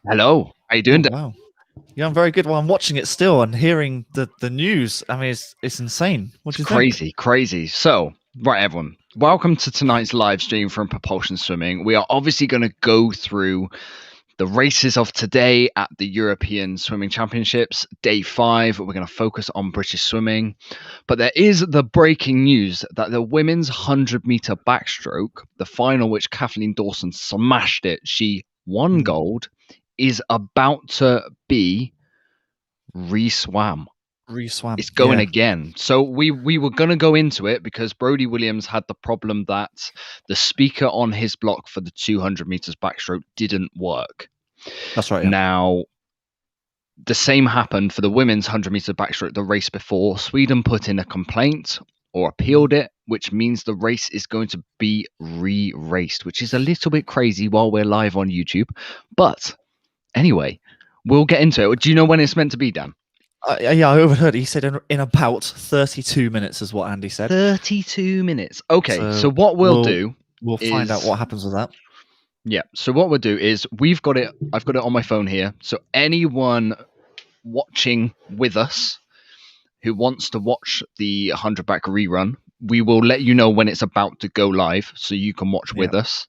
Hello, how you Oh doing? wow. Yeah, I'm very good. Well, I'm watching it still and hearing the news. I mean, it's insane. What It's do you think? crazy, crazy. So, right, everyone, welcome to tonight's live stream from Propulsion Swimming. We are obviously going to go through the races of today at the European Swimming Championships, day 5. We're going to focus on British swimming, but there is the breaking news that the women's 100-meter backstroke, the final which Kathleen Dawson smashed it, she won Mm, gold, is about to be re-swam. Re-swam. It's going Yeah, again. So we were going to go into it because Brodie Williams had the problem that the speaker on his block for the 200 meters backstroke didn't work. that's right. Yeah. Now, the same happened for the women's 100-meter backstroke the race before. Sweden put in a complaint or appealed it, which means the race is going to be re-raced, which is a little bit crazy while we're live on YouTube. But anyway, we'll get into it. Do you know when it's meant to be, Dan? Yeah, I overheard. He said in about 32 minutes is what Andy said. 32 minutes. Okay, so So what we'll find out is what happens with that. yeah. So what we'll do is we've got it. I've got it on my phone here. So anyone watching with us who wants to watch the 100 back rerun, we will let you know when it's about to go live, so you can watch with us.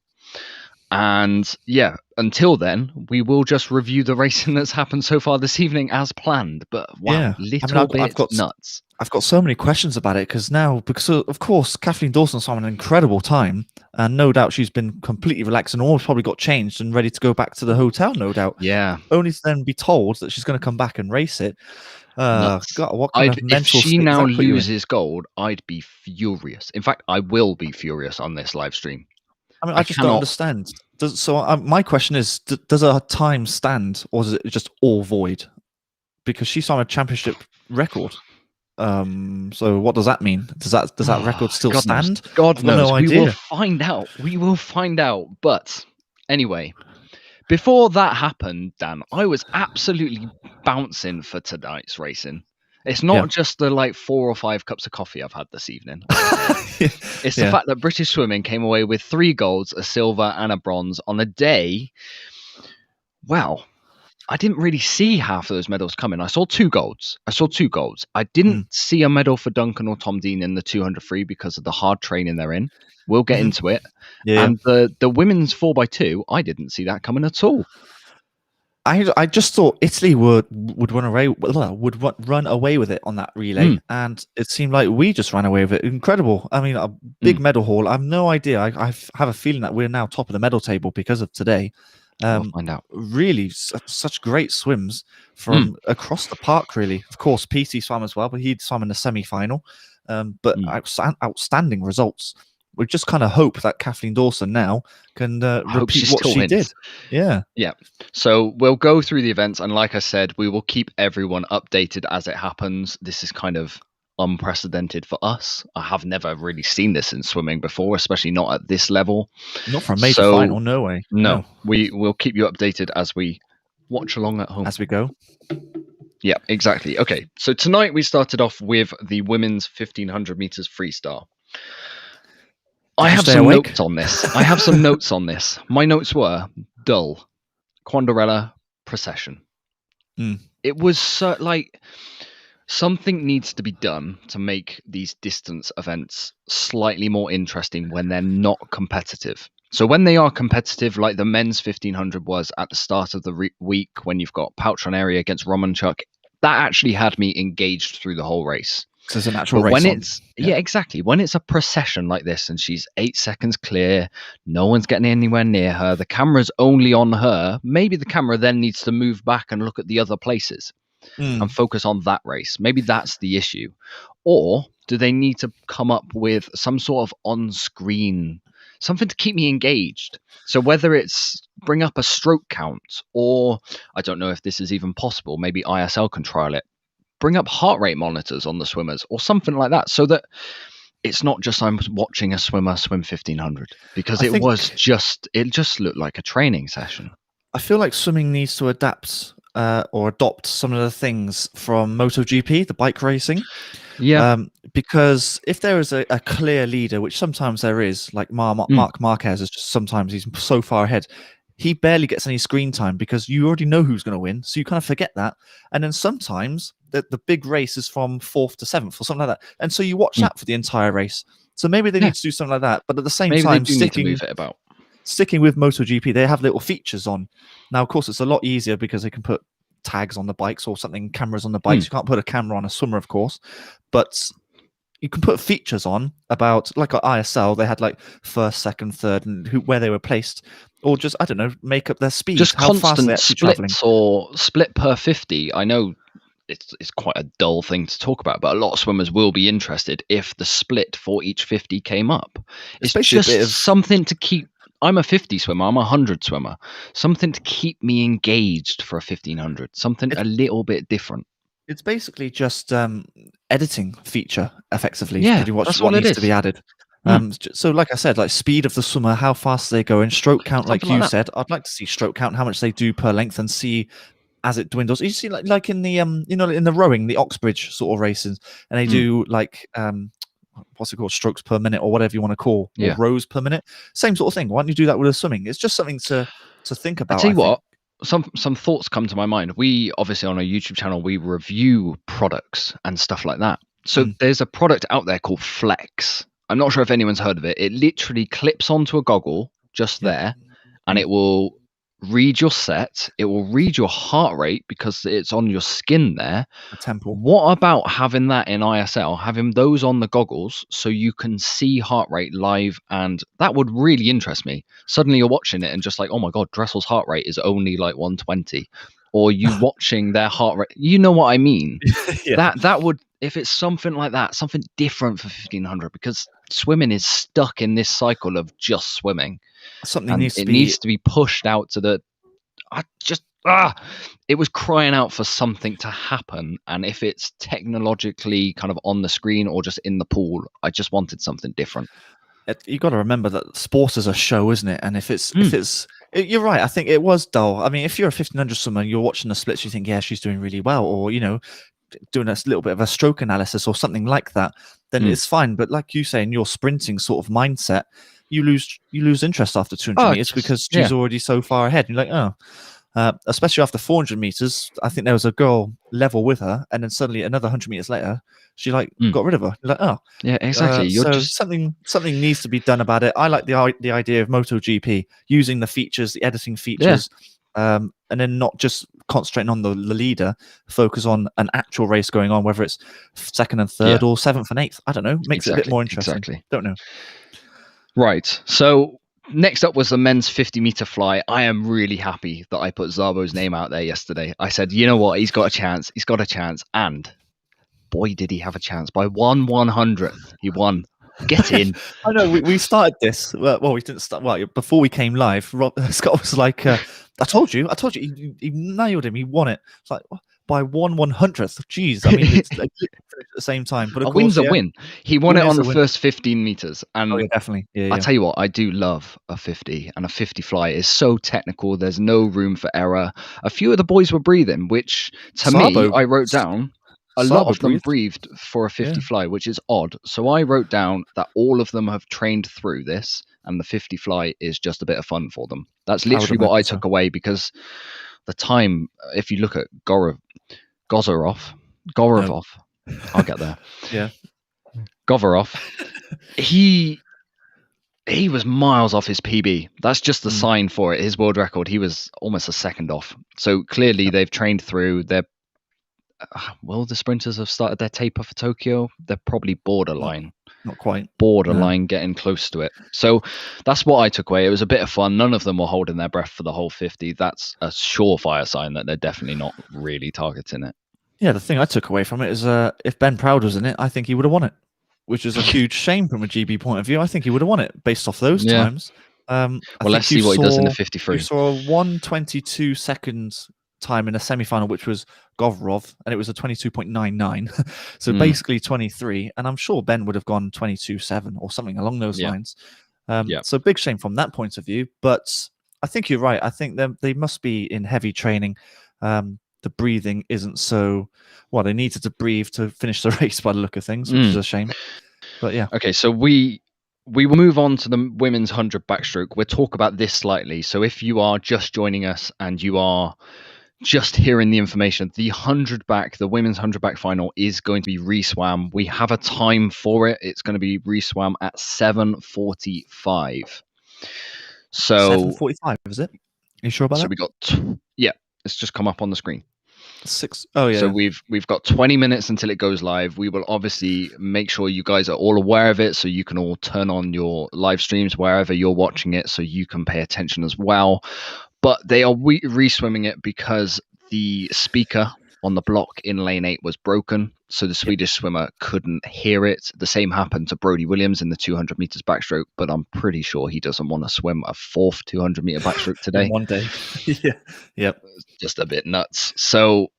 And yeah, until then, we will just review the racing that's happened so far this evening as planned. But wow, Yeah, little bit I've got nuts. I've got so many questions about it because of course Kathleen Dawson's on an incredible time, and no doubt she's been completely relaxed and almost probably got changed and ready to go back to the hotel. No doubt. Yeah. Only to then be told that she's going to come back and race it. Nuts. God, what kind of If mental she state does now that put you in? loses gold, I'd be furious. In fact, I will be furious on this live stream. I mean, I just don't understand. My question is, does her time stand, or is it just all void? Because she's on a championship record. So what does that mean? Does that record still God stand? Knows. God knows. No We idea. will find out. We will find out. But anyway, before that happened, Dan, I was absolutely bouncing for tonight's racing. It's not just the 4 or 5 cups of coffee I've had this evening. It's the fact that British swimming came away with 3 golds, a silver, and a bronze on a day. Well, I didn't really see half of those medals coming. I saw 2 golds. I didn't see a medal for Duncan or Tom Dean in the 200 free because of the hard training they're in. We'll get into it. Yeah. And the women's 4x2, I didn't see that coming at all. I just thought Italy would run away with it on that relay, and it seemed like we just ran away with it. Incredible! I mean, a big medal haul. I have no idea. I have a feeling that we're now top of the medal table because of today. We'll find out. Really, such great swims from across the park. Really, of course, Peaty swam as well, but he'd swam in the semi-final. But outstanding results. We just kind of hope that Kathleen Dawson now can repeat what she did. Yeah. So we'll go through the events, and like I said, we will keep everyone updated as it happens. This is kind of unprecedented for us. I have never really seen this in swimming before, especially not at this level. Not for a major final, no way. No, we will keep you updated as we watch along at home. As we go. Yeah, exactly. Okay, so tonight we started off with the women's 1500 meters freestyle. I have some notes on this. My notes were dull, Quandarella, procession. It was something needs to be done to make these distance events slightly more interesting when they're not competitive. So when they are competitive, like the men's 1500 was at the start of the week, when you've got Pouchon area against Romanchuk, that actually had me engaged through the whole race. So it's a natural race. When it's exactly. When it's a procession like this and she's 8 seconds clear, no one's getting anywhere near her, the camera's only on her, maybe the camera then needs to move back and look at the other places and focus on that race. Maybe that's the issue. Or do they need to come up with some sort of on-screen, something to keep me engaged? So whether it's bring up a stroke count, or I don't know if this is even possible, maybe ISL can trial it, bring up heart rate monitors on the swimmers or something like that, so that it's not just I'm watching a swimmer swim 1500, because it just looked like a training session. I feel like swimming needs to adapt or adopt some of the things from MotoGP, the bike racing. Yeah. Because if there is a clear leader, which sometimes there is, like Mark Marquez is just sometimes he's so far ahead, he barely gets any screen time because you already know who's going to win. So you kind of forget that. And then sometimes the big race is from 4th to 7th or something like that. And so you watch that for the entire race. So maybe they need to do something like that. But at the same time, they do need to move it about. Sticking with MotoGP, they have little features on. Now, of course, it's a lot easier because they can put tags on the bikes or something, cameras on the bikes. You can't put a camera on a swimmer, of course. But you can put features on about, like at ISL, they had like first, second, third, and where they were placed, or just, I don't know, make up their speed. Just how constant fast splits or split per 50. I know it's quite a dull thing to talk about, but a lot of swimmers will be interested if the split for each 50 came up. It's just something to keep. I'm a 50 swimmer. I'm a 100 swimmer. Something to keep me engaged for a 1500. Something a little bit different. It's basically just editing feature, effectively. Yeah, pretty much that's what all it needs is. to be added. So, like I said, like speed of the swimmer, how fast they go in, stroke count, like you said. I'd like to see stroke count, how much they do per length, and see as it dwindles. You see, like in the in the rowing, the Oxbridge sort of races, and they do like what's it called, strokes per minute or whatever you want to call, or rows per minute. Same sort of thing. Why don't you do that with the swimming? It's just something to think about. I tell you what. Some thoughts come to my mind. We obviously on our YouTube channel we review products and stuff like that. So there's a product out there called Flex. I'm not sure if anyone's heard of it. It literally clips onto a goggle just there, and it will read your set. It will read your heart rate because it's on your skin there. The temple. What about having that in ISL? Having those on the goggles so you can see heart rate live, and that would really interest me. Suddenly you're watching it and just like, oh my god, Dressel's heart rate is only like 120, or you watching their heart rate. You know what I mean? That would, if it's something like that, something different for 1500, because swimming is stuck in this cycle of just swimming. Needs to be pushed out to the. It was crying out for something to happen, and if it's technologically kind of on the screen or just in the pool, I just wanted something different. You got to remember that sport is a show, isn't it? And if it's you're right. I think it was dull. I mean, if you're a 1500 swimmer, you're watching the splits, you think, yeah, she's doing really well, or doing a little bit of a stroke analysis or something like that, then it's fine. But like you say, in your sprinting sort of mindset, you lose interest after 200 meters because she's already so far ahead. And you're like, especially after 400 meters, I think there was a girl level with her, and then suddenly another 100 meters later, she got rid of her. You're like, yeah, exactly. Something needs to be done about it. I like the idea of MotoGP using the features, the editing features, and then not just concentrating on the leader, focus on an actual race going on, whether it's second and third or 7th and 8th. I don't know. Makes it a bit more interesting. Exactly. Don't know. Right. So next up was the men's 50-meter fly. I am really happy that I put Szabo's name out there yesterday. I said, you know what? He's got a chance. He's got a chance. And boy, did he have a chance. By 1/100th, he won. Get in. I know. We started this. Well, we didn't start. Well, before we came live, Scott was like, I told you. He nailed him. He won it. It's like, by 1/100th. Jeez, I mean, it's like at the same time. But of course, win's a win. He won it on the first 15 meters, and definitely. I tell you what, I do love a 50, and a 50 fly is so technical. There's no room for error. A few of the boys were breathing, which to me, I wrote down. A lot of them breathed for a 50 fly, which is odd. So I wrote down that all of them have trained through this, and the 50 fly is just a bit of fun for them. That's literally what I took away, because the time, if you look at Gozorov, I'll get there. Govorov, he was miles off his PB. That's just the sign for it. His world record, he was almost a second off. So clearly they've trained through. The sprinters have started their taper for Tokyo. They're probably borderline. Not quite. Borderline, getting close to it. So that's what I took away. It was a bit of fun. None of them were holding their breath for the whole 50. That's a surefire sign that they're definitely not really targeting it. Yeah, the thing I took away from it is if Ben Proud was in it, I think he would have won it, which is a huge shame from a GB point of view. I think he would have won it based off those times. Let's see what he does in the 53. You saw a 1:22 seconds time in a semi-final, which was Govorov, and it was a 22.99. So basically 23, and I'm sure Ben would have gone 22.7 or something along those lines. So big shame from that point of view, but I think you're right. I think they must be in heavy training. The breathing isn't so well. They needed to breathe to finish the race by the look of things, which is a shame. But yeah. Okay, so we we will move on to the women's 100 backstroke. We'll talk about this slightly. So if you are just joining us and you are just hearing the information, the 100 back, the women's 100 back final is going to be reswam. We have a time for it. It's going to be reswam at 7:45. So 7:45, is it? Are you sure about that? So we got, it's just come up on the screen. 6. Oh yeah. So we've got 20 minutes until it goes live. We will obviously make sure you guys are all aware of it, so you can all turn on your live streams wherever you're watching it, so you can pay attention as well. But they are re-swimming it because the speaker on the block in lane 8 was broken, so the Swedish swimmer couldn't hear it. The same happened to Brody Williams in the 200 meters backstroke, but I'm pretty sure he doesn't want to swim a 4th 200 meter backstroke today. In one day. Yeah. Yep. Just a bit nuts. So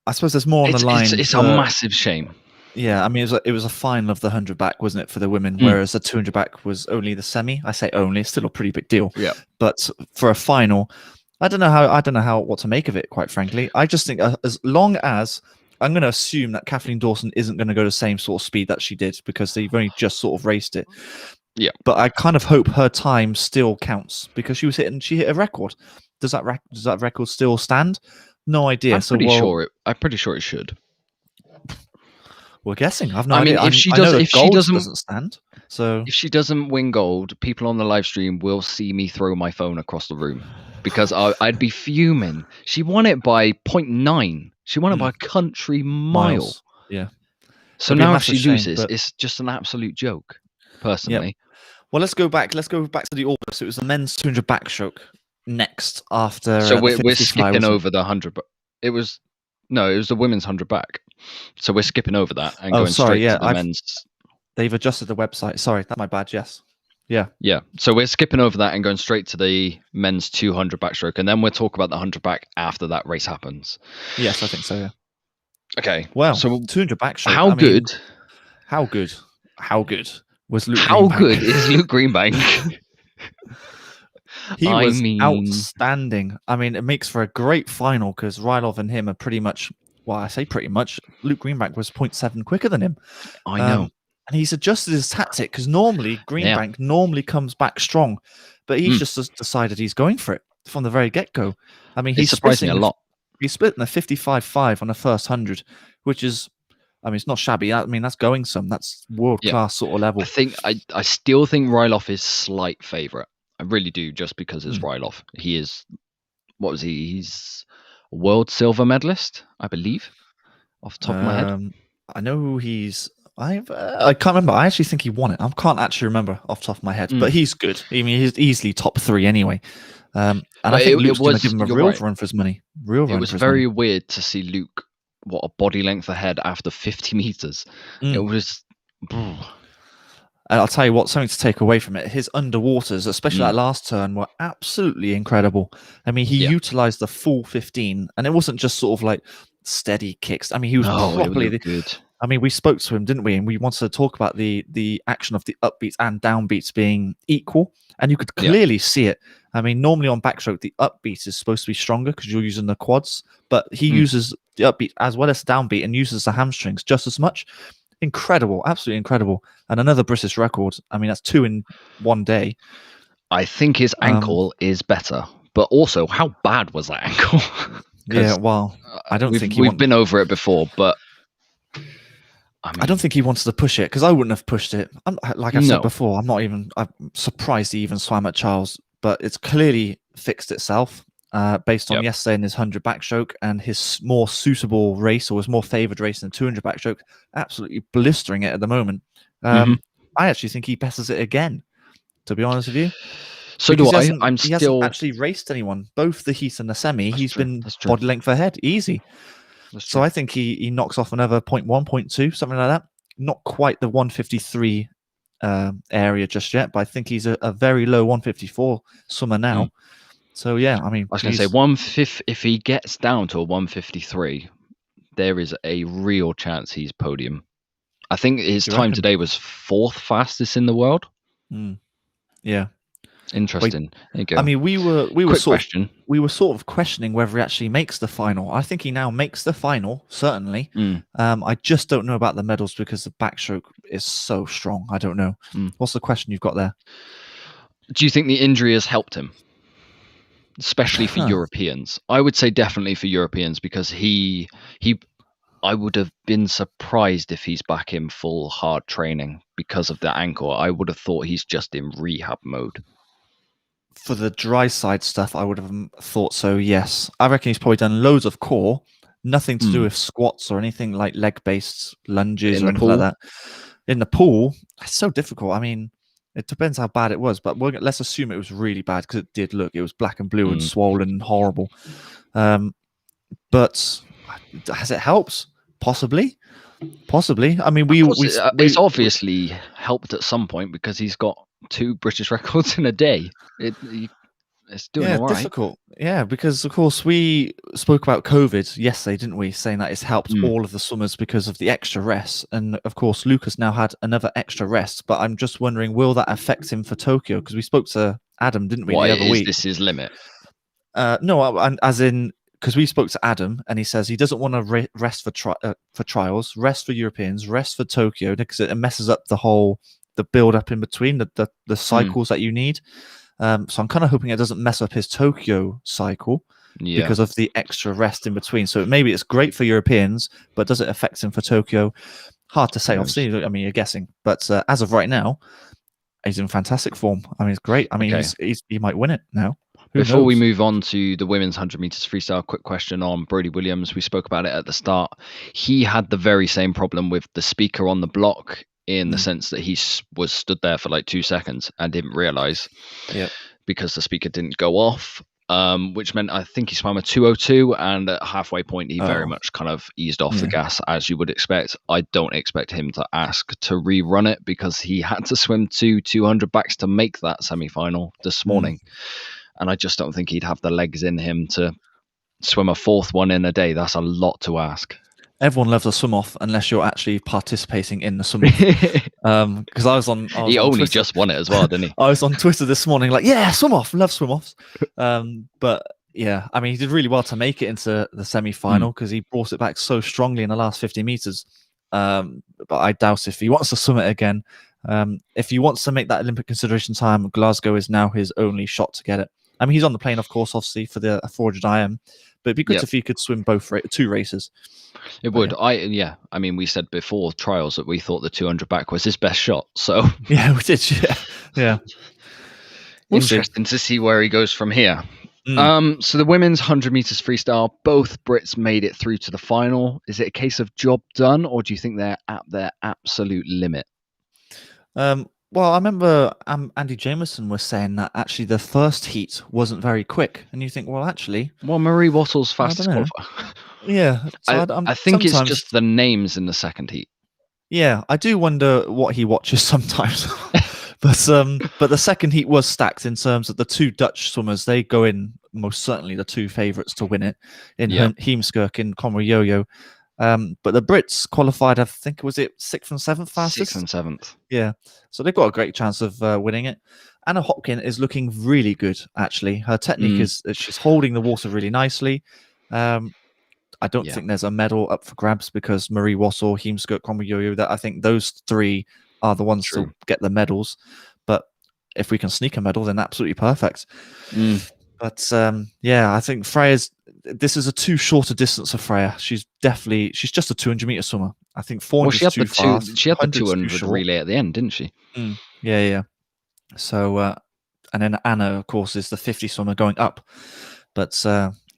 I suppose there's more on the line. It's a massive shame. Yeah, I mean, it was a final of the 100 back, wasn't it, for the women? Whereas the 200 back was only the semi. I say only, it's still a pretty big deal. Yeah. But for a final, I don't know what to make of it, quite frankly. I just think as long as I'm going to assume that Kathleen Dawson isn't going to go the same sort of speed that she did because they've only just sort of raced it. Yeah. But I kind of hope her time still counts because she hit a record. Does that record still stand? No idea. I'm pretty sure it should. We're guessing. I've no idea. If she doesn't stand, so if she doesn't win gold, people on the live stream will see me throw my phone across the room because I'd be fuming. She won it by 0.9. She won it by a country mile. Miles. Yeah. So now if she loses, it's just an absolute joke. Personally. Yep. Well, let's go back to the order. So it was the men's 200 backstroke next after. So we're skipping over the 100. It was the women's 100 back. So we're skipping over that and going straight to the men's. They've adjusted the website. Sorry, that's my bad. Yes. Yeah. Yeah. So we're skipping over that and going straight to the men's 200 backstroke, and then we'll talk about the 100 back after that race happens. Yes, I think so. Yeah. Okay. Well, so 200 backstroke. How good was Luke? How good is Luke Greenbank? He was outstanding. I mean, it makes for a great final because Rylov and him are pretty much. Well, I say pretty much. Luke Greenbank was 0.7 quicker than him. I know. And he's adjusted his tactic because normally Greenbank normally comes back strong, but he's just decided he's going for it from the very get-go. I mean, he's surprised me a lot. He's split in a 55.5 on the first 100, which is, I mean, it's not shabby. I mean, that's going some. That's world-class sort of level. I still think Rylov is slight favourite. I really do, just because it's Rylov. He is, what was he? He's a world silver medalist, I believe, off the top of my head. I know he's. I can't remember. I actually think he won it. I can't actually remember off the top of my head, but he's good. I mean, he's easily top 3 anyway. And I think Luke's going to give him a real run for his money. It was very weird to see Luke, a body length ahead after 50 meters. It was. I'll tell you what, something to take away from it. His underwaters, especially that last turn, were absolutely incredible. I mean, he utilized the full 15, and it wasn't just sort of like steady kicks. I mean, he was properly good. I mean, we spoke to him, didn't we? And we wanted to talk about the action of the upbeats and downbeats being equal, and you could clearly see it. I mean, normally on backstroke, the upbeat is supposed to be stronger because you're using the quads, but he uses the upbeat as well as the downbeat and uses the hamstrings just as much. Incredible, absolutely incredible. And another British record. I mean, that's 2 in one day. I think his ankle is better, but also, how bad was that ankle? Yeah, well, I don't think we've been over it before, but I don't think he wants to push it because I wouldn't have pushed it. Like I've said before, I'm surprised he even swam at Charles, but it's clearly fixed itself based on yesterday in his 100 backstroke and his more suitable race, or his more favoured race in the 200 backstroke, absolutely blistering it at the moment. I actually think he besses it again, to be honest with you. So because do I. He hasn't actually raced anyone. Both the heat and the semi, he's been body length ahead, easy. So I think he knocks off another 0.1, 0.2, something like that. Not quite the 153 area just yet, but I think he's a very low 154 swimmer now. So yeah, I mean, I was going to say 150. If he gets down to a 153, there is a real chance he's podium. I think his time today was 4th fastest in the world. Yeah. Interesting. There you go. I mean, we were question. We were sort of questioning whether he actually makes the final. I think he now makes the final, certainly. I just don't know about the medals because the backstroke is so strong. I don't know. What's the question you've got there? Do you think the injury has helped him? Especially for Europeans. I would say definitely for Europeans, because I would have been surprised if he's back in full hard training because of the ankle. I would have thought he's just in rehab mode. For the dry side stuff, I would have thought so, yes. I reckon he's probably done loads of core, nothing to do with squats or anything like leg-based lunges or anything like that. In the pool, it's so difficult. I mean, it depends how bad it was, but let's assume it was really bad, because it did look. It was black and blue and swollen and horrible. But has it helped? Possibly. I mean, it's obviously helped at some point, because he's got 2 British records in a day. It's doing all right. Difficult. Yeah, because of course we spoke about COVID yesterday, didn't we? Saying that it's helped all of the swimmers because of the extra rest, and of course Lucas now had another extra rest. But I'm just wondering, will that affect him for Tokyo? Because we spoke to Adam, didn't we, the other week? This his limit? No, as in, because we spoke to Adam, and he says he doesn't want to rest for trials, rest for Europeans, rest for Tokyo, because it messes up the build up in between the cycles that you need. So I'm kind of hoping it doesn't mess up his Tokyo cycle because of the extra rest in between. So maybe it's great for Europeans, but does it affect him for Tokyo? Hard to say. Obviously, I mean, you're guessing, but as of right now, he's in fantastic form. I mean, it's great. I mean, he might win it now. Before we move on to the women's 100 meters freestyle, quick question on Brodie Williams. We spoke about it at the start. He had the very same problem with the speaker on the block, in the sense that he was stood there for like 2 seconds and didn't realize because the speaker didn't go off, which meant I think he swam a 2:02, and at halfway point he very much kind of eased off the gas, as you would expect. I don't expect him to ask to rerun it, because he had to swim 200 backs to make that semi-final this morning, and I just don't think he'd have the legs in him to swim a 4th one in a day. That's a lot to ask. Everyone loves a swim off unless you're actually participating in the swim off. Because I was on Twitter. Just won it as well, didn't he? I was on Twitter this morning, like, swim off, love swim offs. But yeah, I mean, he did really well to make it into the semi-final, because he brought it back so strongly in the last 50 meters. But I doubt if he wants to swim it again. If he wants to make that Olympic consideration time, Glasgow is now his only shot to get it. I mean, he's on the plane, of course, obviously, for the 400 IM, but it'd be good if he could swim both 2 races. It would. I mean, we said before trials that we thought the 200 back was his best shot. So yeah, we did. Yeah. Interesting to see where he goes from here. So the women's 100 meters freestyle, both Brits made it through to the final. Is it a case of job done, or do you think they're at their absolute limit? Well, I remember Andy Jameson was saying that actually the first heat wasn't very quick, and you think, well, actually, Marie Wattle's fastest qualifier. Yeah, so I think it's just the names in the second heat. Yeah, I do wonder what he watches sometimes. But the second heat was stacked in terms of the 2 Dutch swimmers. They go in most certainly the 2 favourites to win it in Heemskerk and Conroy Yo-Yo. But the Brits qualified, I think, was it 6th and 7th fastest? 6th and 7th. Yeah, so they've got a great chance of winning it. Anna Hopkin is looking really good, actually. Her technique is she's holding the water really nicely. I don't think there's a medal up for grabs, because Marie Wassel, Heemskerk, Conroy Yo-Yo, that I think those 3 are the ones to get the medals. But if we can sneak a medal, then absolutely perfect. But I think this is a too short a distance for Freya. She's just a 200 meter swimmer. I think 400 is too fast. She had the 200 relay at the end, didn't she? Yeah. So, and then Anna, of course, is the 50 swimmer going up. But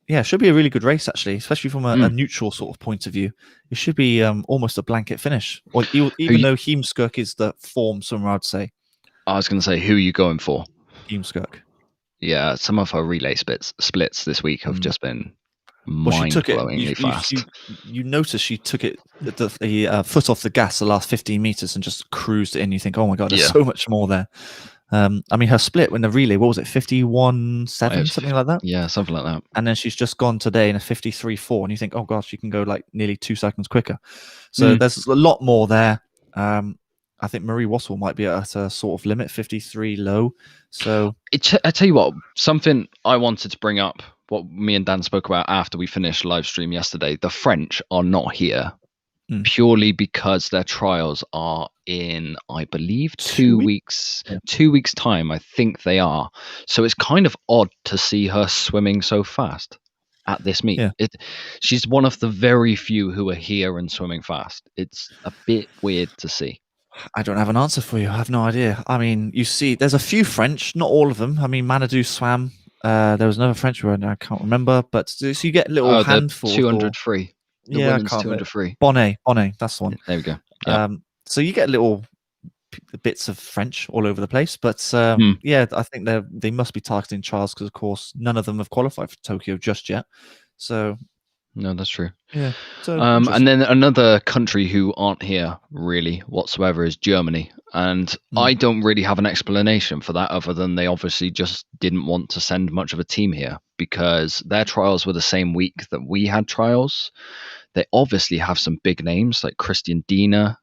it should be a really good race, actually, especially from a neutral sort of point of view. It should be almost a blanket finish. Or even though Heemskerk is the form swimmer, I'd say. I was going to say, who are you going for? Heemskerk. Yeah, some of her relay splits this week have just been mind-blowingly fast. You notice she took it the foot off the gas the last 15 meters and just cruised it in. You think, oh my god, there's so much more there. I mean, her split when the relay, what was it, 51.7, something like that? Yeah, something like that. And then she's just gone today in a 53.4, and you think, oh gosh, she can go like nearly 2 seconds quicker. So there's a lot more there. I think Marie Wassel might be at a sort of limit, 53 low. So I tell you what, something I wanted to bring up, what me and Dan spoke about after we finished live stream yesterday. The French are not here purely because their trials are in, I believe, 2 weeks. Yeah. 2 weeks time, I think they are. So it's kind of odd to see her swimming so fast at this meet. Yeah. She's one of the very few who are here and swimming fast. It's a bit weird to see. I don't have an answer for you. I have no idea. I mean, you see, there's a few French, not all of them. I mean, Manadou swam. There was another French one, I can't remember. But so you get little handfuls. 200 free. The women's 200 free. Bonnet, that's the one. There we go. Yeah. So you get little bits of French all over the place. But yeah, I think they must be targeting trials because, of course, none of them have qualified for Tokyo just yet. So no, that's true. Yeah. So and then another country who aren't here really whatsoever is Germany. And I don't really have an explanation for that other than they obviously just didn't want to send much of a team here because their trials were the same week that we had trials. They obviously have some big names like Christian Diener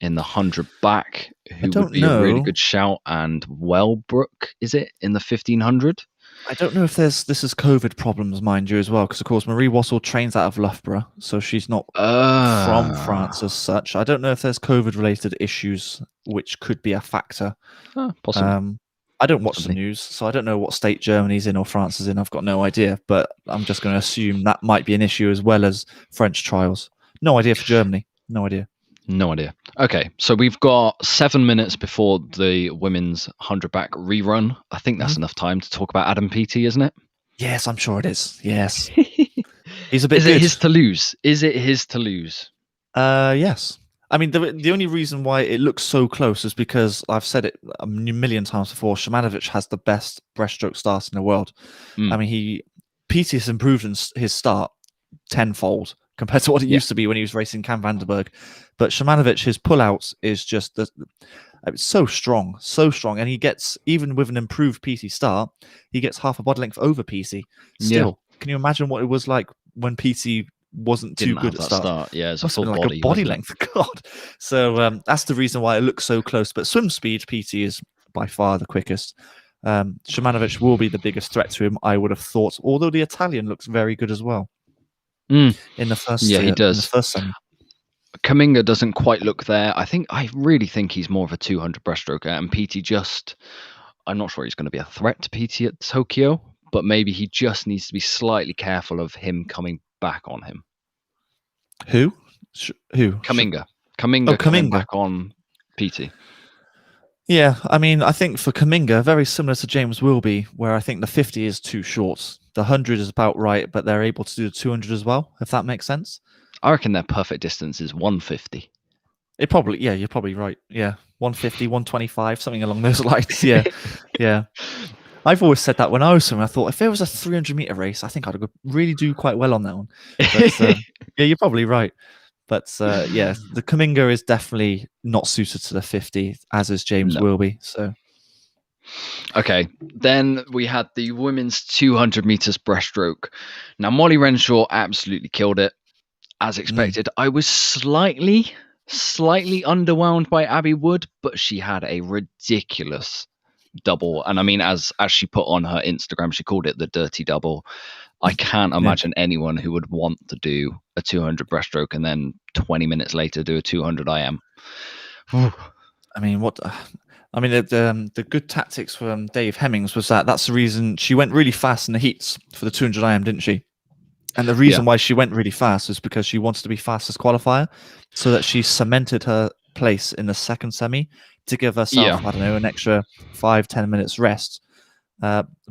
in the 100 back, who would be a really good shout, and Wellbrook, is it, in the 1500? I don't know if this is COVID problems, mind you, as well, because of course Marie Wassel trains out of Loughborough, so she's not from France as such. I don't know if there's COVID-related issues which could be a factor. Possibly. I don't watch the news, so I don't know what state Germany's in or France is in. I've got no idea, but I'm just going to assume that might be an issue as well as French trials. No idea for Germany. No idea. No idea. Okay, so we've got 7 minutes before the women's 100 back rerun. I think that's enough time to talk about Adam Peaty, isn't it? Yes, I'm sure it is. Yes. He's a bit Is it his to lose? Is it his to lose? Yes. I mean, the only reason why it looks so close is because I've said it a million times before. Shimanovic has the best breaststroke start in the world. I mean, Peaty has improved in his start tenfold compared to what it used to be when he was racing Cam Vanderberg. But Shimanovic, his pullouts is just so strong, and he gets, even with an improved Peaty start, he gets half a body length over Peaty. Still, can you imagine what it was like when Peaty wasn't too good at start? Yeah, it's a full like a body length. God. So that's the reason why it looks so close. But swim speed, Peaty is by far the quickest. Shimanovic will be the biggest threat to him, I would have thought. Although the Italian looks very good as well. In the first, he does. In the first semi. Kaminga doesn't quite look there. I really think he's more of a 200 breaststroker, and Peaty I'm not sure he's going to be a threat to Peaty at Tokyo, but maybe he just needs to be slightly careful of him coming back on him. Who? Kaminga. Kaminga coming back on Peaty. Yeah, I mean, I think for Kaminga, very similar to James Wilby, where I think the 50 is too short. The 100 is about right, but they're able to do the 200 as well, if that makes sense. I reckon their perfect distance is 150. You're probably right. Yeah, 150, 125, something along those lines. Yeah, yeah. I've always said that when I was swimming. I thought if there was a 300-meter race, I think I'd really do quite well on that one. But, yeah, you're probably right. But yeah, the Kaminga is definitely not suited to the 50, as is James Wilby. So. Okay, then we had the women's 200 meters breaststroke. Now, Molly Renshaw absolutely killed it, as expected. I was slightly underwhelmed by Abby Wood, but she had a ridiculous double. And I mean, as she put on her Instagram, she called it the dirty double. I can't imagine anyone who would want to do a 200 breaststroke and then 20 minutes later do a 200 IM. I mean, the good tactics from Dave Hemmings was that's the reason she went really fast in the heats for the 200 IM, didn't she? And the reason why she went really fast is because she wanted to be fastest qualifier, so that she cemented her place in the second semi to give herself, I don't know, an extra 5-10 minutes rest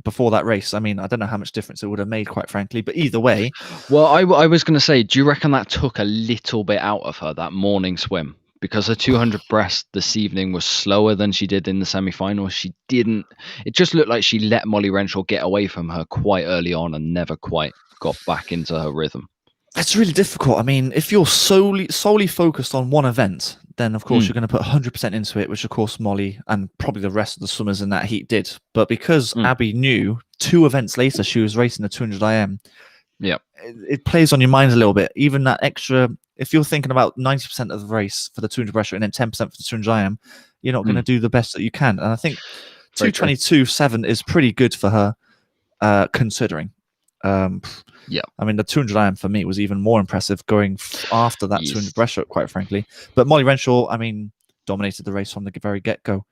before that race. I mean, I don't know how much difference it would have made, quite frankly, but either way. Well, I was going to say, do you reckon that took a little bit out of her, that morning swim? Because her 200 breast this evening was slower than she did in the semi-final. It just looked like she let Molly Renshaw get away from her quite early on and never quite got back into her rhythm. It's really difficult. I mean, if you're solely focused on one event, then of course you're going to put 100% into it, which of course Molly and probably the rest of the swimmers in that heat did. But because Abby knew 2 events later she was racing the 200 IM, it plays on your mind a little bit. Even that extra, if you're thinking about 90% of the race for the 200 breaststroke and then 10% for the 200 IM, you're not going to do the best that you can. And I think 2:22.7 is pretty good for her, considering. Yeah. I mean, the 200 IM for me was even more impressive going after that 200 breaststroke, quite frankly. But Molly Renshaw, I mean, dominated the race from the very get-go.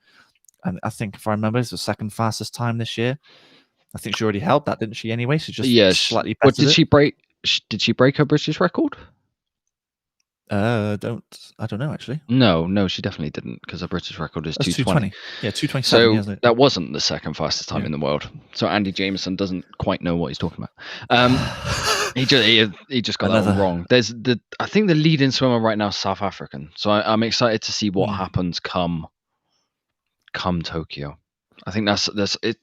And I think, if I remember, it's the second fastest time this year. I think she already held that, didn't she? Anyway, she just slightly better. What did she break? Did she break her British record? I don't know actually. No, she definitely didn't, because her British record is 2:20. Yeah, 2:27. So that wasn't the second fastest time in the world. So Andy Jameson doesn't quite know what he's talking about. He just got that wrong. I think the leading swimmer right now is South African. So I'm excited to see what happens come Tokyo. I think that's it.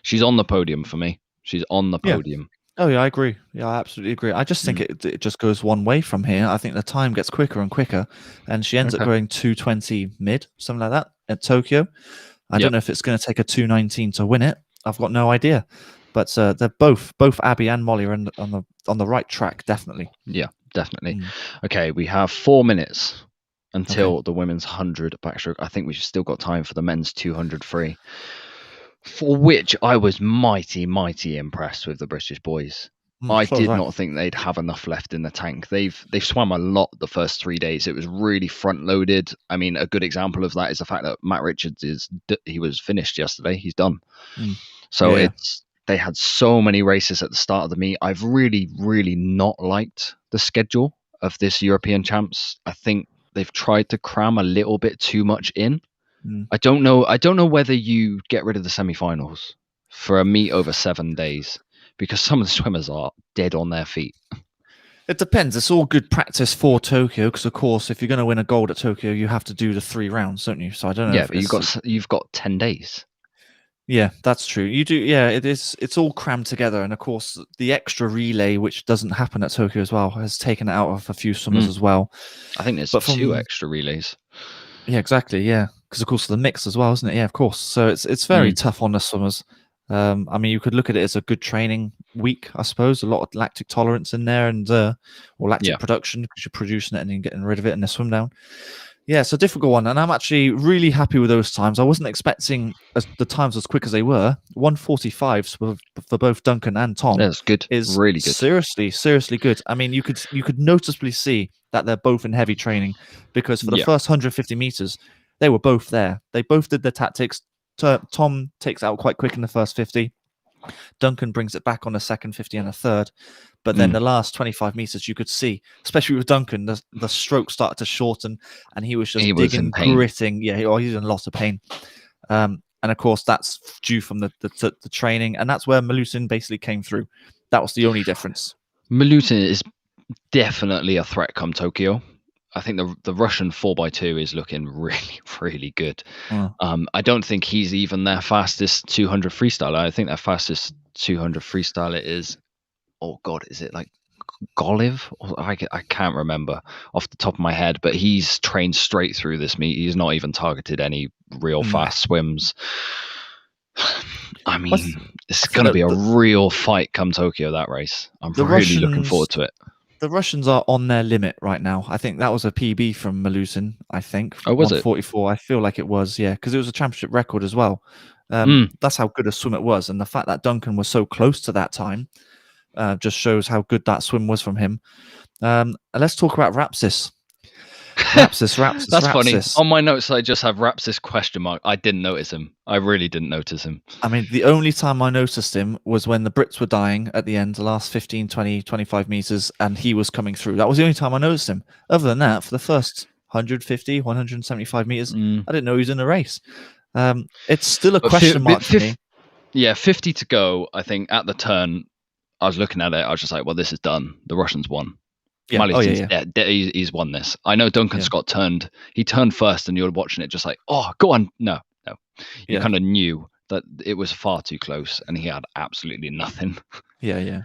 She's on the podium for me. She's on the podium. Oh yeah, I agree. Yeah, I absolutely agree. I just think it just goes one way from here. I think the time gets quicker and quicker, and she ends up going 2:20 mid, something like that, at Tokyo. I don't know if it's going to take a 2:19 to win it. I've got no idea, but they're both Abby and Molly are on the right track, definitely. Yeah, definitely. Okay, we have 4 minutes until the women's 100 backstroke. I think we've still got time for the men's 200 free, for which I was mighty impressed with the British boys. I did not think they'd have enough left in the tank. They've swam a lot the first 3 days. It was really front loaded. I mean, a good example of that is the fact that Matt Richards he was finished yesterday. He's done. So they had so many races at the start of the meet. I've really not liked the schedule of this European Champs. I think they've tried to cram a little bit too much in. I don't know whether you get rid of the semi-finals for a meet over 7 days, because some of the swimmers are dead on their feet. It depends. It's all good practice for Tokyo, because of course, if you're going to win a gold at Tokyo, you have to do the 3 rounds, don't you? So I don't know. Yeah, but you've got 10 days. Yeah, that's true. You do. Yeah, it's all crammed together, and of course, the extra relay, which doesn't happen at Tokyo as well, has taken it out of a few swimmers as well. I think there's 2 extra relays. Yeah, exactly. Yeah, because of course the mix as well, isn't it? Yeah, of course. So it's very tough on the swimmers. I mean, you could look at it as a good training week, I suppose. A lot of lactic tolerance in there, and or lactic production, because you're producing it and then getting rid of it in the swim down. Yeah, it's a difficult one, and I'm actually really happy with those times. I wasn't expecting the times as quick as they were. 1:45 for both Duncan and Tom. That's good. Is really good. Seriously good. I mean, you could noticeably see that they're both in heavy training, because for the first 150 meters, they were both there. They both did their tactics. Tom takes out quite quick in the first 50. Duncan brings it back on the second 50 and a third. But then the last 25 meters, you could see, especially with Duncan, the stroke started to shorten, and he was just digging, gritting. Yeah, he was in a lot of pain. And of course, that's due from the training, and that's where Malusin basically came through. That was the only difference. Malusin is definitely a threat come Tokyo. I think the Russian 4x2 is looking really good. I don't think he's even their fastest 200 freestyler. I think their fastest 200 freestyler is, oh God, is it like Goliv? I can't remember off the top of my head, but he's trained straight through this meet. He's not even targeted any real fast swims. I mean, it's going to be a real fight come Tokyo, that race. I'm really looking forward to it. The Russians are on their limit right now. I think that was a PB from Malusin, I think. Oh, was it? 1:44. I feel like it was, yeah, because it was a championship record as well. That's how good a swim it was. And the fact that Duncan was so close to that time just shows how good that swim was from him. And let's talk about Rapsis. Rapsis. That's funny. On my notes, I just have Rapsis question mark. I didn't notice him. I really didn't notice him. I mean, the only time I noticed him was when the Brits were dying at the end, the last 15, 20, 25 meters, and he was coming through. That was the only time I noticed him. Other than that, for the first 150, 175 meters, I didn't know he was in the race. It's still a question mark for me. Yeah, 50 to go. I think at the turn, I was looking at it. I was just like, well, this is done. The Russians won. Yeah. He's won this. I know Duncan Scott turned. He turned first, and you're watching it just like, oh, go on. No. You kind of knew that it was far too close, and he had absolutely nothing. Yeah.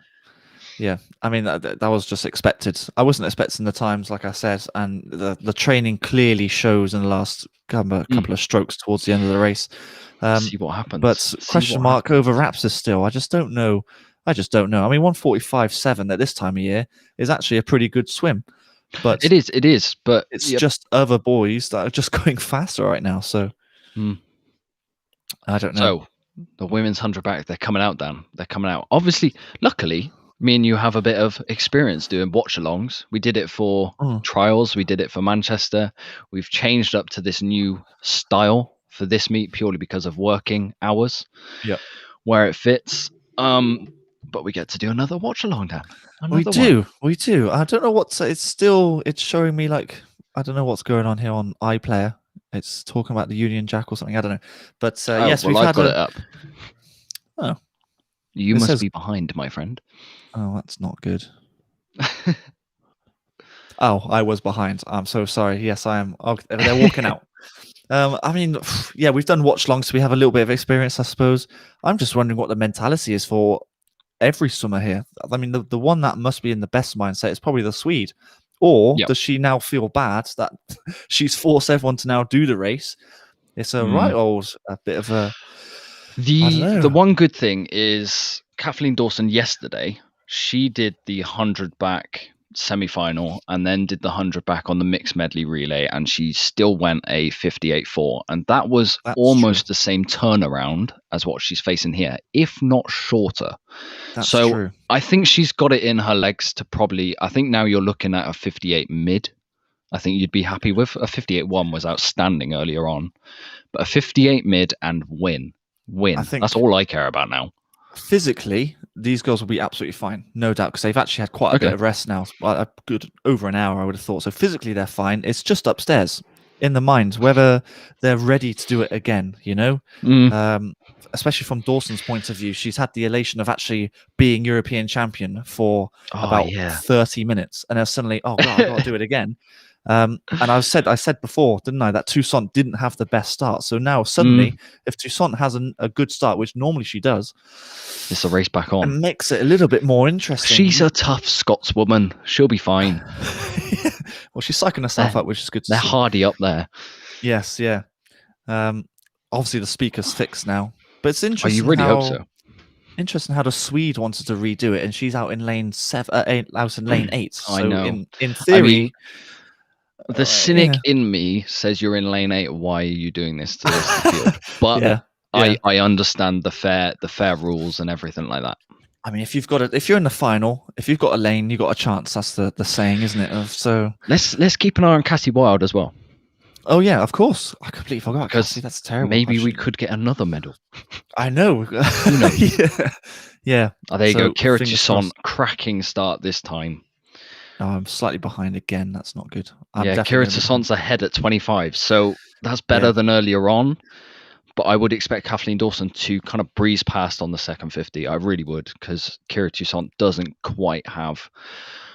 I mean, that was just expected. I wasn't expecting the times, like I said, and the training clearly shows in the last couple of strokes towards the end of the race. See what happens. But question mark over Rapsis still. I just don't know. I mean, 1:45.7 at this time of year is actually a pretty good swim. But It is. But it's just other boys that are just going faster right now. So I don't know. So the women's 100 back, they're coming out, Dan. They're coming out. Obviously, luckily, me and you have a bit of experience doing watch-alongs. We did it for trials. We did it for Manchester. We've changed up to this new style for this meet purely because of working hours. Yeah, where it fits. But we get to do another watch-along, Dan. we do. I don't know what's. It's showing me like I don't know what's going on here on iPlayer. It's talking about the Union Jack or something. I don't know. But yes, well, I've got it up. Oh, you must be behind, my friend. Oh, that's not good. Oh, I was behind. I'm so sorry. Yes, I am. Oh, they're walking out. I mean, yeah, we've done watch longs, so we have a little bit of experience, I suppose. I'm just wondering what the mentality is for every swimmer here. I mean, the one that must be in the best mindset is probably the Swede. Or does she now feel bad that she's forced everyone to now do the race? It's a a bit of a. The one good thing is Kathleen Dawson yesterday, she did the 100 back semi-final and then did the 100 back on the mixed medley relay, and she still went a 58.4, and that was almost the same turnaround as what she's facing here, if not shorter. That's true. I think she's got it in her legs to probably, I think now you're looking at a 58 mid. I think you'd be happy with a 58.1 was outstanding earlier on, but a 58 mid and win. That's all I care about now. Physically, these girls will be absolutely fine, no doubt, because they've actually had quite a bit of rest now, a good over an hour, I would have thought. So physically, they're fine. It's just upstairs in the mind whether they're ready to do it again. You know, especially from Dawson's point of view, she's had the elation of actually being European champion for about 30 minutes, and then suddenly, oh god, I've got to do it again. And I said before, didn't I, that Toussaint didn't have the best start. So now suddenly, if Toussaint has a good start, which normally she does, it's a race back on. It makes it a little bit more interesting. She's a tough Scotswoman. She'll be fine. Well, she's psyching herself up, which is good to see. They're hardy up there. Yes, yeah. Obviously, the speaker's fixed now, but it's interesting. You really hope so. Interesting how the Swede wanted to redo it, and she's out in lane 8. So I know. In theory. The cynic in me says you're in lane 8. Why are you doing this to this field? But I understand the fair rules and everything like that. I mean, if you're in the final, if you've got a lane, you've got a chance. That's the saying, isn't it? So let's keep an eye on Cassie Wilde as well. Oh yeah, of course. I completely forgot. Cassie, that's terrible. Maybe we could get another medal. I know. Yeah. Oh, there you go. Kira Toussaint, cracking start this time. Oh, I'm slightly behind again. That's not good. Kira Toussaint's ahead at 25, so that's better than earlier on. But I would expect Kathleen Dawson to kind of breeze past on the second 50. I really would, because Kira Toussaint doesn't quite have,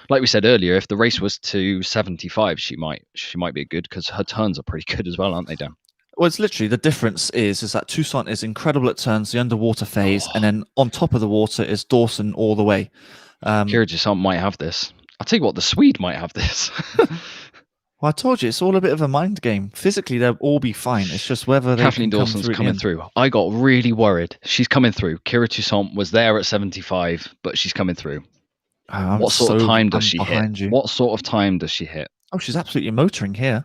like we said earlier, if the race was to 75, she might be good, because her turns are pretty good as well, aren't they, Dan? Well, it's literally the difference is that Toussaint is incredible at turns, the underwater phase, and then on top of the water is Dawson all the way. Kira Toussaint might have this. I'll tell you what, the Swede might have this. Well, I told you, it's all a bit of a mind game. Physically, they'll all be fine. It's just whether they Kathleen Dawson's coming through. I got really worried. She's coming through. Kira Toussaint was there at 75, but she's coming through. What sort of time does she hit? What sort of time does she hit? Oh, she's absolutely motoring here.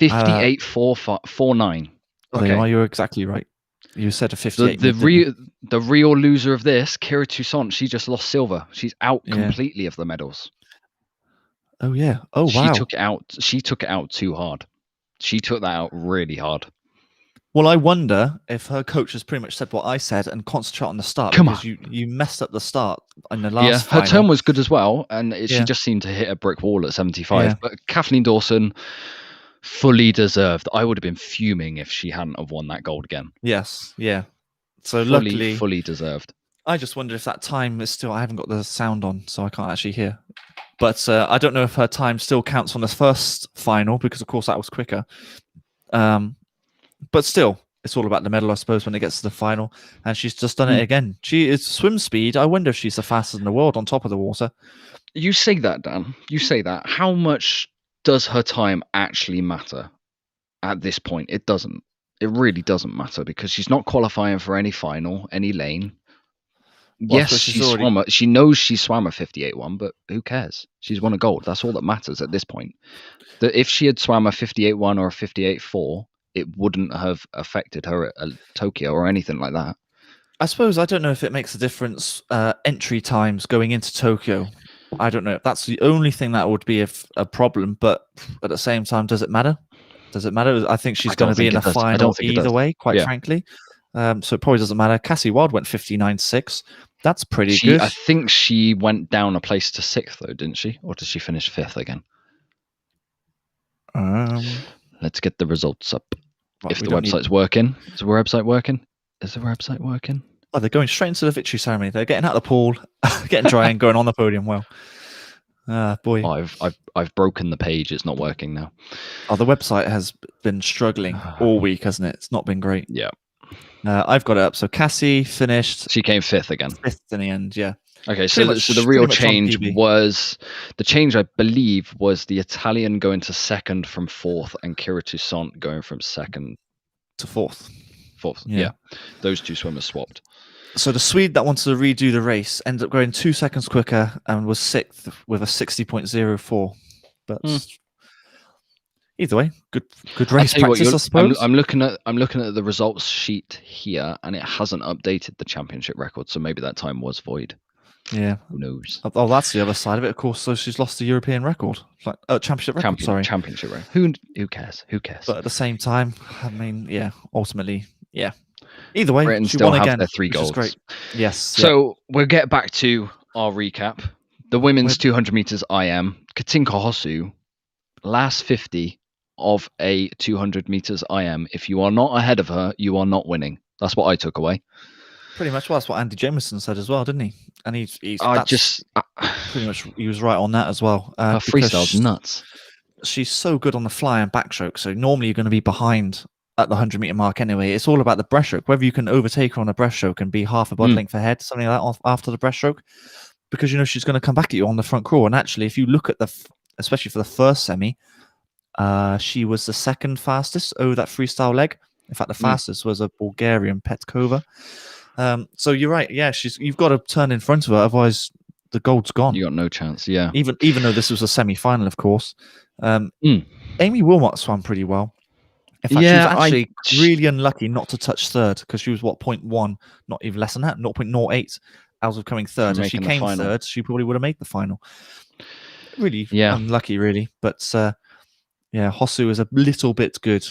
58.49. Okay, you're exactly right. You said a 58. The real loser of this, Kira Toussaint, she just lost silver. She's out completely of the medals. Oh yeah. Oh wow. She took it out too hard. She took that out really hard. Well, I wonder if her coach has pretty much said what I said and concentrate on the start. Because you messed up the start in the last final. Her turn was good as well, and she just seemed to hit a brick wall at 75. Yeah. But Kathleen Dawson, fully deserved. I would have been fuming if she hadn't have won that gold again. Yes, yeah. So luckily, fully deserved. I just wonder if that time is still. I haven't got the sound on, so I can't actually hear. But I don't know if her time still counts on the first final, because of course that was quicker. But still, it's all about the medal, I suppose, when it gets to the final. And she's just done it again. She is swim speed. I wonder if she's the fastest in the world on top of the water. You say that, Dan. You say that. How much does her time actually matter at this point? It doesn't. It really doesn't matter, because she's not qualifying for any final, any lane. Yes, she knows she swam a 58.1, but who cares? She's won a gold. That's all that matters at this point. If she had swam a 58.1 or a 58.4, it wouldn't have affected her at Tokyo or anything like that. I suppose I don't know if it makes a difference. Entry times going into Tokyo, I don't know. That's the only thing that would be a problem. But at the same time, does it matter? Does it matter? I think she's going to be in a final either way, quite frankly. So it probably doesn't matter. Cassie Wild went 59.6. That's pretty good. I think she went down a place to 6th, though, didn't she? Or did she finish 5th again? Let's get the results up. If the website's working. Is the website working? Oh, they're going straight into the victory ceremony. They're getting out of the pool, getting dry, and going on the podium. Well, boy. Oh, I've broken the page. It's not working now. Oh, the website has been struggling all week, hasn't it? It's not been great. Yeah. I've got it up. So Cassie finished. She came 5th again. 5th in the end, yeah. Okay, so the real change was I believe, was the Italian going to 2nd from 4th and Kira Toussaint going from 2nd to 4th. 4th, yeah. Those two swimmers swapped. So the Swede that wanted to redo the race ended up going 2 seconds quicker and was 6th with a 60.04. But either way, good race practice, I suppose. I'm looking at the results sheet here, and it hasn't updated the championship record, so maybe that time was void. Yeah, who knows? Oh, that's the other side of it, of course. So she's lost the European record, championship record. Championship record. Who cares? But at the same time, I mean, ultimately, Either way, Britain she still won have again, their 3 golds. Great. Yes. So we'll get back to our recap. The women's 200 meters IM. Katinka Hosu, last 50 of a 200 meters IM. If you are not ahead of her, you are not winning. That's what I took away. Pretty much, that's what Andy Jameson said as well, didn't he? And he's pretty much, he was right on that as well. Her freestyle's nuts. She's so good on the fly and backstroke. So normally you're going to be behind at the 100-meter mark anyway. It's all about the breaststroke. Whether you can overtake her on a breaststroke and be half a body length ahead, something like that after the breaststroke, because you know she's going to come back at you on the front crawl. And actually, if you look at especially for the first semi, she was the 2nd fastest over that freestyle leg. In fact, the fastest was a Bulgarian Petkova. So you're right. Yeah, you've got to turn in front of her, otherwise the gold's gone. You got no chance. Yeah. Even though this was a semi-final, of course. Amy Wilmot swam pretty well. In fact, she was actually really unlucky not to touch 3rd, because she was 0.1, not even less than that, 0.08 out of coming 3rd. If she came 3rd, she probably would have made the final. Really unlucky, really. But Hosu is a little bit good.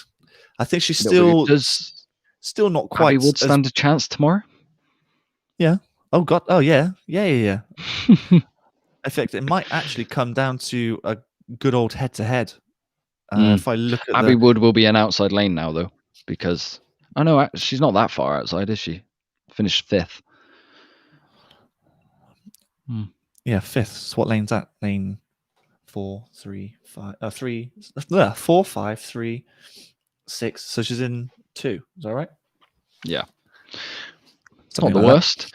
I think she's still not quite. Abby would stand a chance tomorrow. Yeah. Oh God. Oh yeah. Yeah. In fact, it might actually come down to a good old head-to-head. If I look at Abby Wood will be an outside lane now, though, because she's not that far outside, is she? Finished 5th. Yeah, 5th. So what lane's that? Lane 4, 3, 5, 3, 4, 5, 3, 6. So she's in 2. Is that right? Yeah. It's not the worst.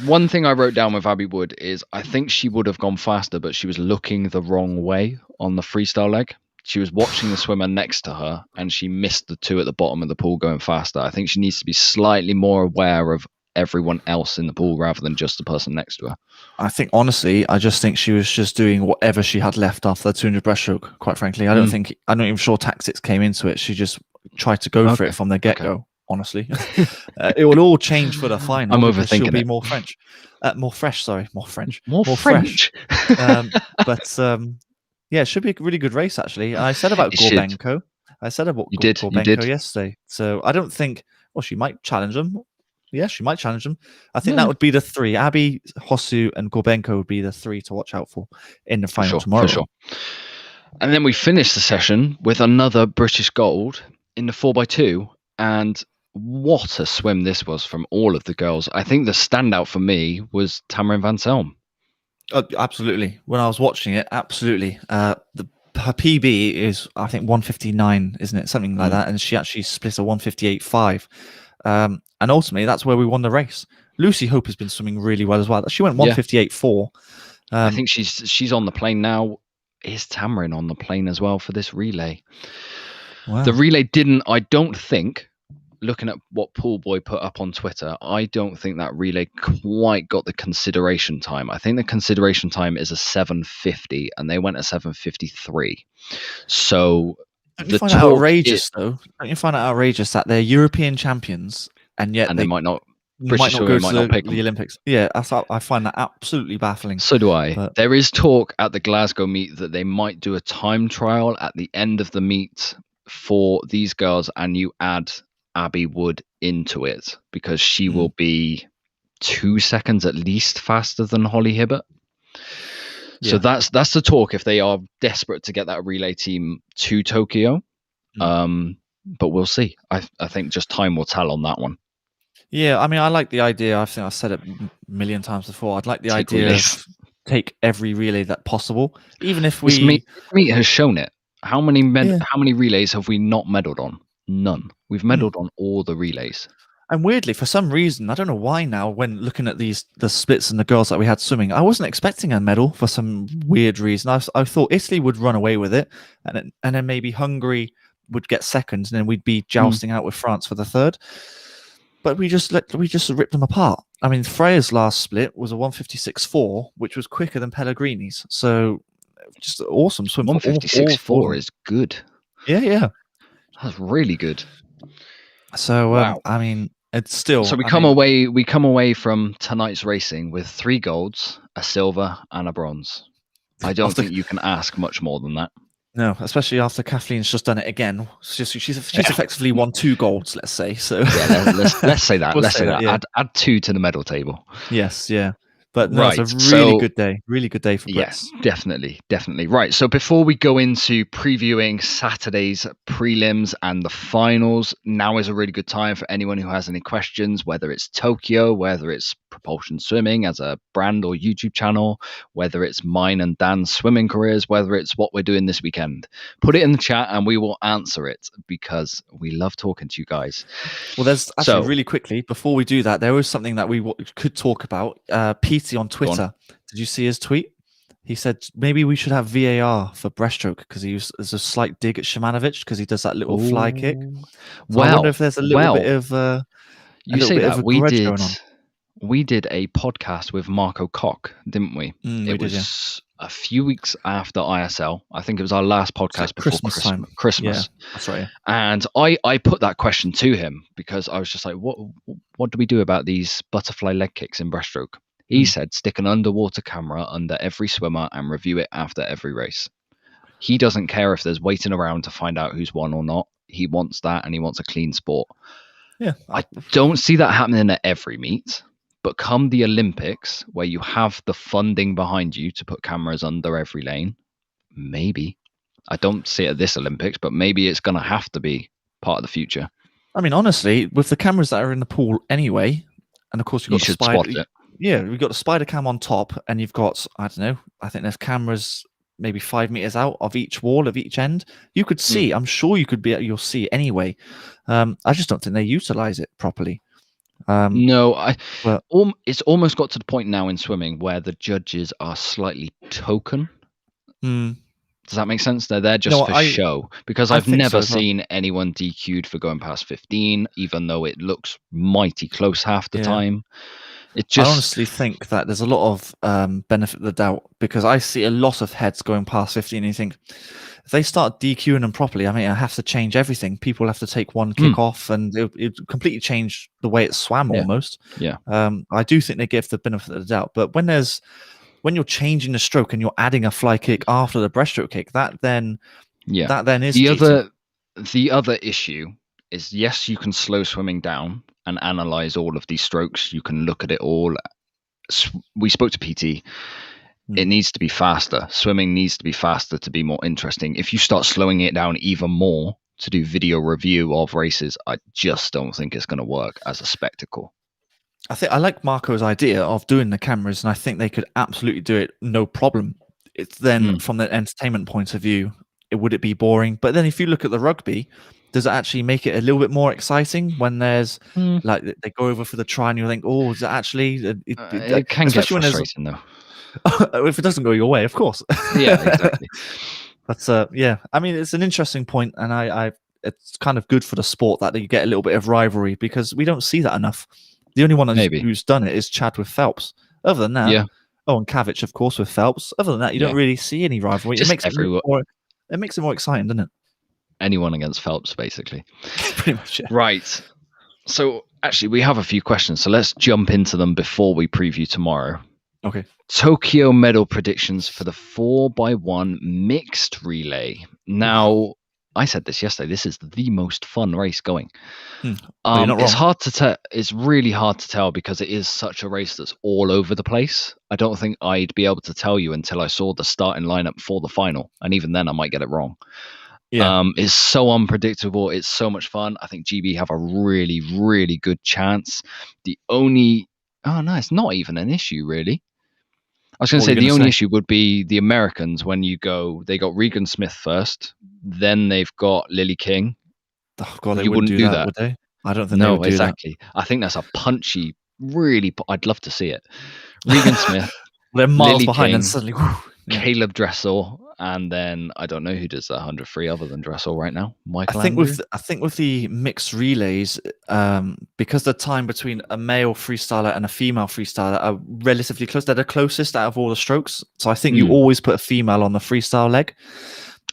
One thing I wrote down with Abby Wood is I think she would have gone faster, but she was looking the wrong way on the freestyle leg. She was watching the swimmer next to her, and she missed the 2 at the bottom of the pool going faster. I think she needs to be slightly more aware of everyone else in the pool rather than just the person next to her. I think, honestly, I just think she was just doing whatever she had left after the 200 breaststroke, quite frankly. I'm not even sure tactics came into it. She just tried to go for it from the get-go, honestly. It will all change for the final. I'm overthinking she'll be it. More French. More fresh. Yeah, it should be a really good race, actually. I said about Gorbenko. I said about Gorbenko yesterday. So I don't think... Well, she might challenge them. Yeah, she might challenge them. I think that would be the 3. Abby, Hosu, and Gorbenko would be the 3 to watch out for in the final tomorrow. For sure. And then we finished the session with another British gold in the 4x2. And what a swim this was from all of the girls. I think the standout for me was Tamarin Van Selm. Absolutely. When I was watching it, absolutely. Her PB is, I think, 159, isn't it? Something like that. And she actually split a 158.5. And ultimately, that's where we won the race. Lucy Hope has been swimming really well as well. She went 158.4. I think she's on the plane now. Is Tamarin on the plane as well for this relay? Wow. The relay didn't, I don't think, looking at what Pool Boy put up on Twitter, I don't think that relay quite got the consideration time. I think the consideration time is a 7:50, and they went at 7:53. So don't you find it outrageous, though? Don't you find it outrageous that they're European champions and yet they might not? British Swimming might not pick the Olympics. Yeah, I find that absolutely baffling. So do I. But there is talk at the Glasgow meet that they might do a time trial at the end of the meet for these girls, and you add Abby Wood into it because she will be 2 seconds at least faster than Holly Hibbert. Yeah. So that's the talk if they are desperate to get that relay team to Tokyo. But we'll see. I think just time will tell on that one. Yeah, I mean, I like the idea. I think I've said it a million times before. I'd like the idea of take every relay that possible, even if we. This meet has shown it. How many relays have we not medaled on? None. We've medaled on all the relays. And weirdly, for some reason, I don't know why now, when looking at the splits and the girls that we had swimming, I wasn't expecting a medal for some weird reason. I thought Italy would run away with it, and then maybe Hungary would get second, and then we'd be jousting out with France for the third. But we just ripped them apart. I mean, Freya's last split was a 1:56.4, which was quicker than Pellegrini's. So just awesome swim. 1:56.4 is good. Yeah. That's really good. So wow. I mean, it's still. So we come away from tonight's racing with 3 golds, a silver, and a bronze. I don't think you can ask much more than that. No, especially after Kathleen's just done it again. She's effectively won 2 golds, let's say. So yeah, let's say that. Let's say that. Yeah. Add 2 to the medal table. Yes, yeah. But no, it's a really good day. Really good day for Brits. Yes, definitely. Right. So before we go into previewing Saturday's prelims and the finals, now is a really good time for anyone who has any questions, whether it's Tokyo, whether it's Propulsion Swimming as a brand or YouTube channel, whether it's mine and Dan's swimming careers, whether it's what we're doing this weekend. Put it in the chat and we will answer it because we love talking to you guys. Well, there's actually really quickly, before we do that, there was something that we could talk about. Peaty on Twitter. Did you see his tweet? He said maybe we should have VAR for breaststroke because there's a slight dig at Shimanovic because he does that little fly kick. So I wonder if there's a little bit of you say that we did a podcast with Marco Koch, didn't we? It was a few weeks after ISL. I think it was our last podcast before Christmas. Yeah, that's right. And I put that question to him because I was just like, what do we do about these butterfly leg kicks in breaststroke? He said, stick an underwater camera under every swimmer and review it after every race. He doesn't care if there's waiting around to find out who's won or not. He wants that, and he wants a clean sport. Yeah, I don't see that happening at every meet, but come the Olympics, where you have the funding behind you to put cameras under every lane, maybe. I don't see it at this Olympics, but maybe it's going to have to be part of the future. I mean, honestly, with the cameras that are in the pool anyway, and of course you've got the spot it. Yeah, we've got the spider cam on top, and you've got, I don't know, I think there's cameras maybe 5 meters out of each wall, of each end. You could see, I'm sure you'll see anyway. I just don't think they utilize it properly. It's almost got to the point now in swimming where the judges are slightly token. Does that make sense? They're there just for show, because I've never seen anyone DQ'd for going past 15, even though it looks mighty close half the time. I honestly think that there's a lot of benefit of the doubt, because I see a lot of heads going past 15 and you think, if they start DQing them properly, I mean, I have to change everything. People have to take one kick off, and it completely changed the way it swam almost. Yeah. I do think they give the benefit of the doubt, but when you're changing the stroke and you're adding a fly kick after the breaststroke kick, that then is the other issue is, yes, you can slow swimming down and analyze all of these strokes. You can look at it all. We spoke to Peaty. It needs to be faster. Swimming needs to be faster to be more interesting. If you start slowing it down even more to do video review of races, I just don't think it's going to work as a spectacle. I like Marco's idea of doing the cameras, and I think they could absolutely do it no problem. It's then from the entertainment point of view, would it be boring? But then if you look at the rugby, does it actually make it a little bit more exciting when there's like they go over for the try and you think, oh, is it actually? It can get frustrating though. If it doesn't go your way, of course. Yeah, exactly. But I mean, it's an interesting point, and it's kind of good for the sport that you get a little bit of rivalry, because we don't see that enough. The only one who's done it is Chad with Phelps. Other than that, and Cavic, of course, with Phelps. Other than that, you don't really see any rivalry. Just it makes it more exciting, doesn't it? Anyone against Phelps, basically. Pretty much, yeah. Right. So actually, we have a few questions, so let's jump into them before we preview tomorrow. Okay. Tokyo medal predictions for the 4x1 mixed relay. Now, I said this yesterday. This is the most fun race going. It's hard to tell. It's really hard to tell because it is such a race that's all over the place. I don't think I'd be able to tell you until I saw the starting lineup for the final, and even then, I might get it wrong. Yeah. It's so unpredictable. It's so much fun. I think GB have a really, really good chance. It's not even an issue, really. I was going to say the only issue would be the Americans when you go. They got Regan Smith first, then they've got Lily King. Oh God, they wouldn't do that, would they? I don't think. No, exactly. I think that's a punchy. Really, I'd love to see it. Regan Smith. They're miles Lily behind, King, and suddenly, Caleb Dressel, and then I don't know who does the 100 free other than Dressel right now. Michael. I think with the mixed relays, because the time between a male freestyler and a female freestyler are relatively close. They're the closest out of all the strokes. So I think you always put a female on the freestyle leg.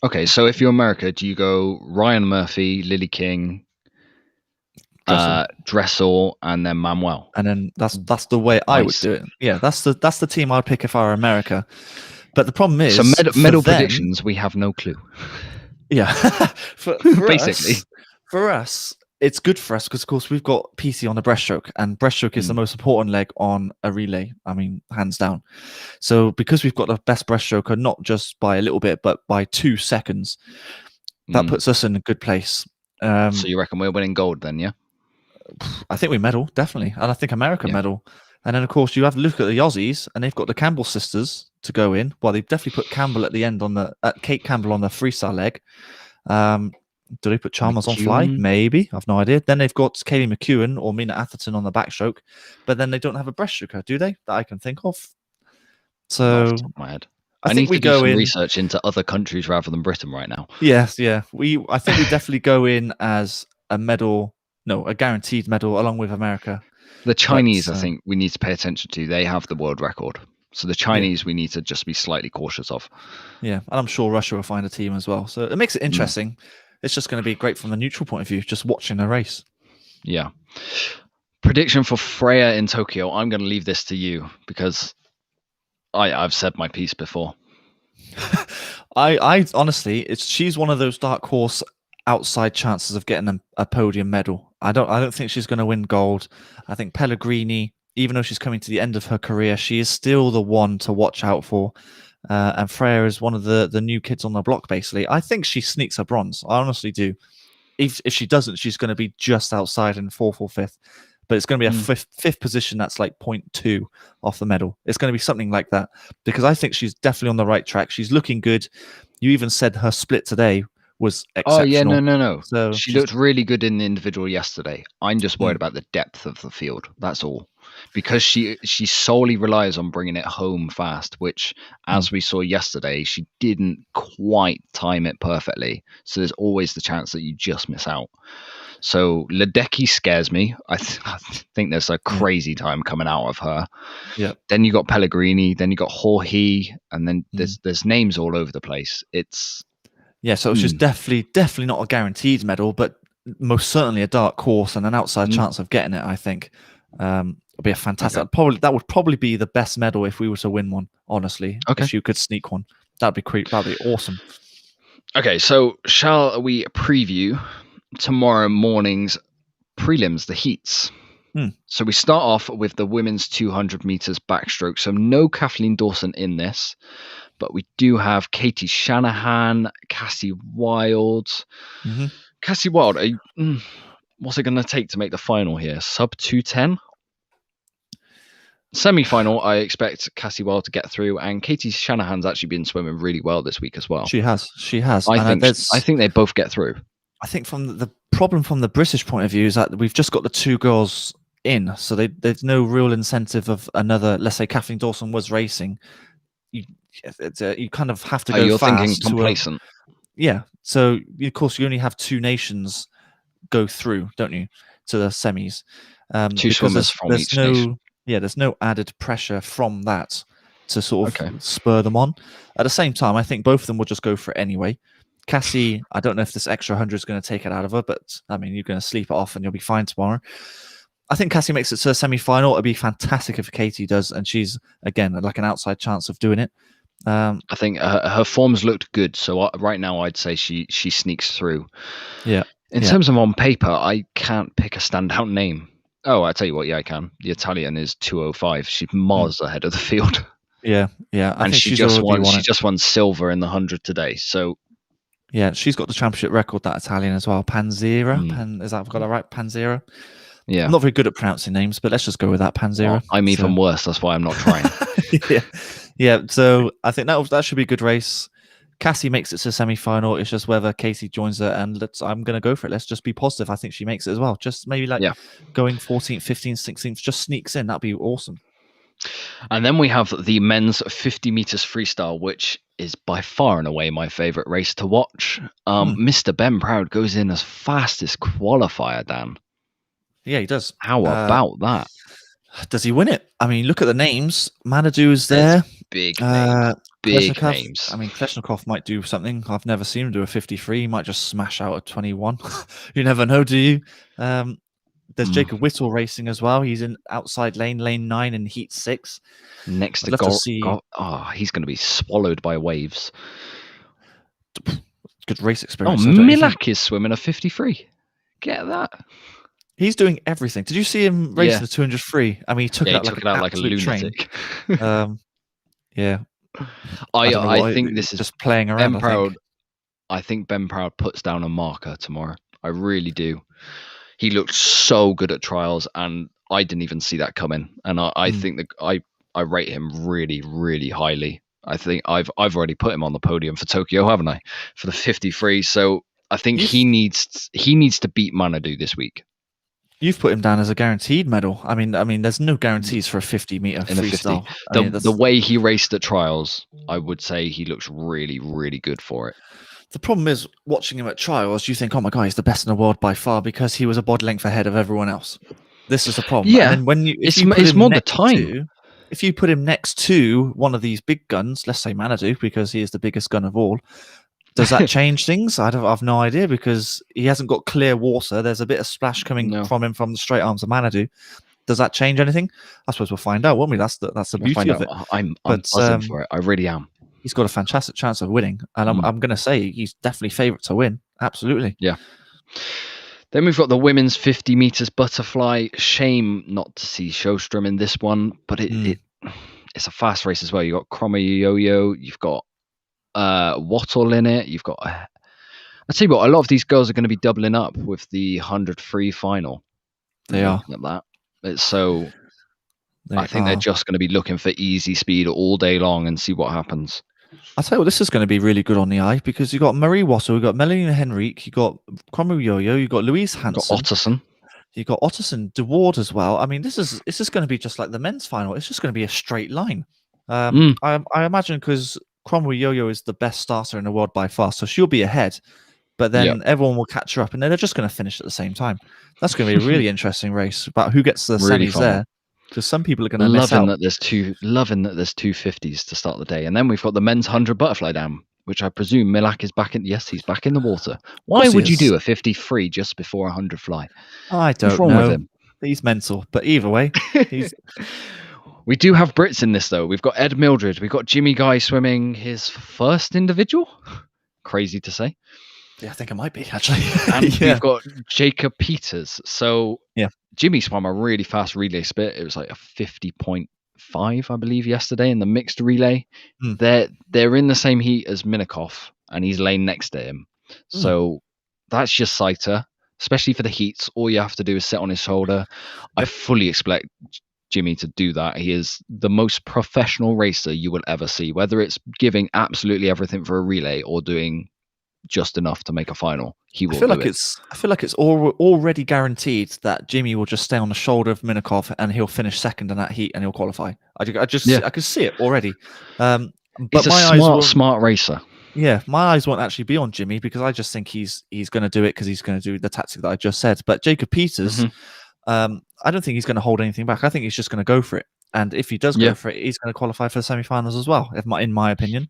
Okay, so if you're America, do you go Ryan Murphy, Lily King, Dressel, and then Manuel? And then that's the way I would do it. Yeah, that's the team I'd pick if I were America. But the problem is, so medal predictions, we have no clue. Yeah, for basically, for us, it's good for us because, of course, we've got Peaty on the breaststroke, and breaststroke is the most important leg on a relay. I mean, hands down. So because we've got the best breaststroker, not just by a little bit, but by 2 seconds, that puts us in a good place. So you reckon we're winning gold then, yeah? I think we medal, definitely. And I think America medal. And then, of course, you have to look at the Aussies, and they've got the Campbell sisters to go in. Well, they've definitely put Campbell at the end Kate Campbell on the freestyle leg. Do they put Chalmers on fly? Maybe. I've no idea. Then they've got Kaylee McEwen or Mina Atherton on the backstroke, but then they don't have a breaststroker, do they? That I can think of. So I need to do some research into other countries rather than Britain right now. Yes, yeah. I think we definitely go in as a guaranteed medal along with America. The Chinese, I think we need to pay attention to. They have the world record. So the Chinese, we need to just be slightly cautious of. Yeah, and I'm sure Russia will find a team as well. So it makes it interesting. It's just going to be great from the neutral point of view, just watching a race. Yeah. Prediction for Freya in Tokyo. I'm going to leave this to you because I've said my piece before. I honestly, she's one of those dark horse outside chances of getting a podium medal. I don't think she's going to win gold. I think Pellegrini, even though she's coming to the end of her career, she is still the one to watch out for. And Freya is one of the new kids on the block, basically. I think she sneaks a bronze. I honestly do. If she doesn't, she's going to be just outside in 4th or 5th. But it's going to be a fifth position that's like 0.2 off the medal. It's going to be something like that. Because I think she's definitely on the right track. She's looking good. You even said her split today was exceptional. Oh, yeah, no. So she looked really good in the individual yesterday. I'm just worried about the depth of the field. That's all. Because she solely relies on bringing it home fast, which, as we saw yesterday, she didn't quite time it perfectly. So there's always the chance that you just miss out. So Ledecky scares me. I think there's a crazy time coming out of her. Yeah. Then you got Pellegrini. Then you got Jorge, and then there's names all over the place. So it's just definitely not a guaranteed medal, but most certainly a dark horse and an outside chance of getting it. I think it'll be a fantastic. Okay. That would probably be the best medal if we were to win one. Honestly, if you could sneak one, that'd be awesome. Okay, so shall we preview tomorrow morning's prelims, the heats? So we start off with the women's 200 meters backstroke. So no Kathleen Dawson in this, but we do have Katie Shanahan, Cassie Wild. Cassie Wild, what's it going to take to make the final here? Sub 210? Semi-final, I expect Cassie Wild to get through, and Katie Shanahan's actually been swimming really well this week as well. She has. I think they both get through. I think from the problem from the British point of view is that we've just got the 2 girls in, so there's no real incentive of another. Let's say Kathleen Dawson was racing. You kind of have to go you're fast. Thinking complacent. yeah. So of course you only have 2 nations go through, don't you, to the semis? Two Because swimmers from each nation. there's no added pressure from that to sort of Okay. spur them on. At the same time, I think both of them will just go for it anyway. Cassie, I don't know if this extra 100 is going to take it out of her, but I mean, you're going to sleep it off and you'll be fine tomorrow. I think Cassie makes it to the semi-final. It'd be fantastic if Katie does, and she's again like an outside chance of doing it. I think her forms looked good, so right now I'd say she sneaks through. Yeah. In terms of on paper, I can't pick a standout name. Oh, I tell you what, yeah, I can. The Italian is 205. She's miles ahead of the field. Yeah. I and think she just won silver in the 100 today. So yeah, she's got the championship record, that Italian as well. Panzera. Is that, I've got that right? Panzera. Yeah. I'm not very good at pronouncing names, but let's just go with that, Panzera. Well, I'm even worse. That's why I'm not trying. Yeah. So I think that should be a good race. Cassie makes it to the semi-final. It's just whether Katie joins her, and I'm going to go for it. Let's just be positive. I think she makes it as well. Just maybe going 14th, 15th, 16th, just sneaks in. That'd be awesome. And then we have the men's 50 meters freestyle, which is by far and away my favorite race to watch. Mr. Ben Proud goes in as fastest qualifier, Dan. Yeah, he does. How about that? Does he win it? I mean, look at the names. Manadou is there. Big names. Big names. I mean, Kleshnikov might do something. I've never seen him do a 53. He might just smash out a 21. You never know, do you? There's Jacob Whittle racing as well. He's in outside lane 9 in heat 6. Next to he's going to be swallowed by waves. Good race experience. Milak is swimming a 53. Get that. He's doing everything. Did you see him race the 200 free? I mean, he took it out like a lunatic. Yeah. I think this is just playing around. Ben Proud. I think Ben Proud puts down a marker tomorrow. I really do. He looked so good at trials, and I didn't even see that coming. And I think that I rate him really, really highly. I think I've already put him on the podium for Tokyo, haven't I? For the 53. So I think he needs to beat Manadou this week. You've put him down as a guaranteed medal. I mean, there's no guarantees for a 50-meter freestyle. The way he raced at trials, I would say he looks really, really good for it. The problem is, watching him at trials, you think, oh my God, he's the best in the world by far because he was a body length ahead of everyone else. This is the problem. Yeah, and when it's more the time. If you put him next to one of these big guns, let's say Manadou, because he is the biggest gun of all, does that change things? I've no idea because he hasn't got clear water. There's a bit of splash coming from him from the straight arms of Manadou. Does that change anything? I suppose we'll find out, won't we? That's the beauty of it. I'm buzzing for it. I really am. He's got a fantastic chance of winning, and I'm going to say he's definitely favourite to win. Absolutely. Yeah. Then we've got the women's 50 meters butterfly. Shame not to see Sjostrom in this one, but it's a fast race as well. You've got Kromo-Yo-Yo, you've got Wattle in it. You've got. I tell you what, a lot of these girls are going to be doubling up with the 100 free final. They are. At that. I think they're just going to be looking for easy speed all day long and see what happens. I'll tell you what, this is going to be really good on the eye because you've got Marie Wattle, you've got Melanie Henrique, you've got Kromo-Yo-Yo, you've got Louise Hansen. You've got Otterson, De Ward as well. I mean, this is going to be just like the men's final. It's just going to be a straight line. I imagine because Kromo-Yo-Yo is the best starter in the world by far, so she'll be ahead. But then everyone will catch her up, and then they're just going to finish at the same time. That's going to be a really interesting race about who gets the semis there. Because some people are going to miss out. Loving that there's two 50s to start the day. And then we've got the men's 100 butterfly dam, which I presume Milak is back in. Yes, he's back in the water. Why would you do a 53 just before 100 fly? I don't know. What's wrong with him? He's mental. But either way, we do have Brits in this, though. We've got Ed Mildred. We've got Jimmy Guy swimming his first individual. Crazy to say. Yeah, I think it might be, actually. And we've got Jacob Peters. So yeah. Jimmy swam a really fast relay split. It was like a 50.5, I believe, yesterday in the mixed relay. They're in the same heat as Minikoff, and he's laying next to him. So that's your sighter, especially for the heats. All you have to do is sit on his shoulder. I fully expect Jimmy to do that. He is the most professional racer you will ever see, whether it's giving absolutely everything for a relay or doing just enough to make a final. He will. I feel like it's already guaranteed that Jimmy will just stay on the shoulder of Minikoff and he'll finish second in that heat and he'll qualify. I can see it already. But he's a smart racer. Yeah, my eyes won't actually be on Jimmy because I just think he's going to do it because he's going to do the tactic that I just said. But Jacob Peters, I don't think he's going to hold anything back. I think he's just going to go for it. And if he does go for it, he's going to qualify for the semi-finals as well, in my opinion.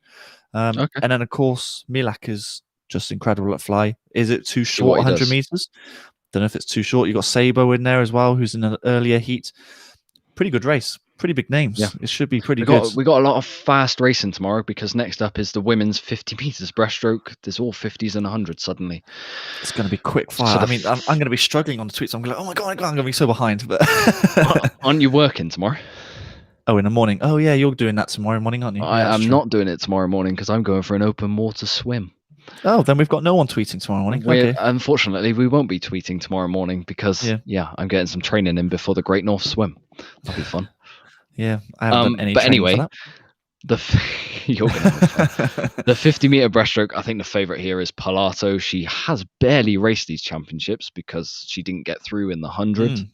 And then, of course, Milak is just incredible at fly. Is it too short, 100 meters? Don't know if it's too short. You've got Sabo in there as well, who's in an earlier heat. Pretty good race. Pretty big names. Yeah. It should be pretty good. We got a lot of fast racing tomorrow because next up is the women's 50 meters breaststroke. There's all 50s and 100s suddenly. It's going to be quick fire. I mean, I'm going to be struggling on the tweets. I'm going to go, oh my God, I'm going to be so behind. But aren't you working tomorrow? Oh, in the morning. Oh, yeah, you're doing that tomorrow morning, aren't you? I'm not doing it tomorrow morning because I'm going for an open water swim. Oh, then we've got no one tweeting tomorrow morning. Okay. Unfortunately, we won't be tweeting tomorrow morning because, I'm getting some training in before the Great North Swim. That'll be fun. Yeah, I haven't done any but anyway, for you're gonna have fun. The 50-meter breaststroke, I think the favorite here is Pilato. She has barely raced these championships because she didn't get through in the 100.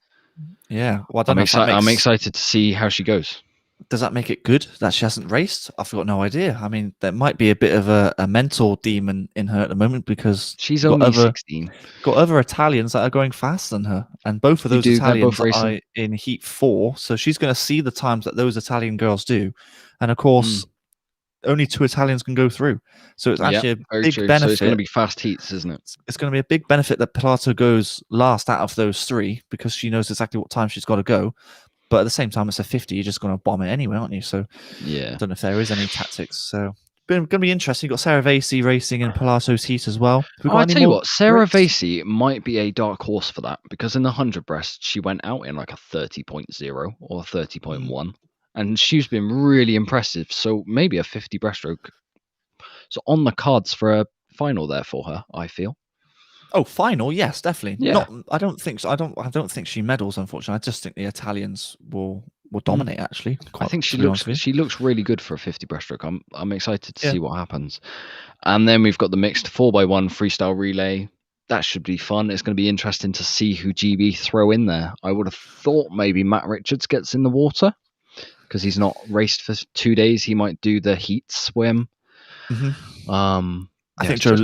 Yeah, well, I'm excited to see how she goes. Does that make it good that she hasn't raced? I've got no idea. I mean, there might be a bit of a mental demon in her at the moment because she's only 16. Got other Italians that are going faster than her, and both of those Italians are in heat 4. So she's going to see the times that those Italian girls do, and of course, only 2 Italians can go through. So it's actually a big benefit. So it's going to be fast heats, isn't it? It's going to be a big benefit that Pilato goes last out of those 3 because she knows exactly what time she's got to go. But at the same time, it's a 50. You're just going to bomb it anyway, aren't you? So I don't know if there is any tactics. So it's going to be interesting. You've got Sarah Vasey racing in Pilato's heat as well. I'll tell you what, Sarah Vasey might be a dark horse for that because in the 100 breast, she went out in like a 30.0 or 30.1. And she's been really impressive. So maybe a 50 breaststroke. So on the cards for a final there for her, I feel. Oh, final, yes, definitely. Yeah. I don't think so. I don't think she medals. Unfortunately, I just think the Italians will dominate. Actually, I think she looks really good for a 50 breaststroke. I'm excited to see what happens. And then we've got the mixed 4x1 freestyle relay. That should be fun. It's going to be interesting to see who GB throw in there. I would have thought maybe Matt Richards gets in the water because he's not raced for 2 days. He might do the heat swim. I think Joe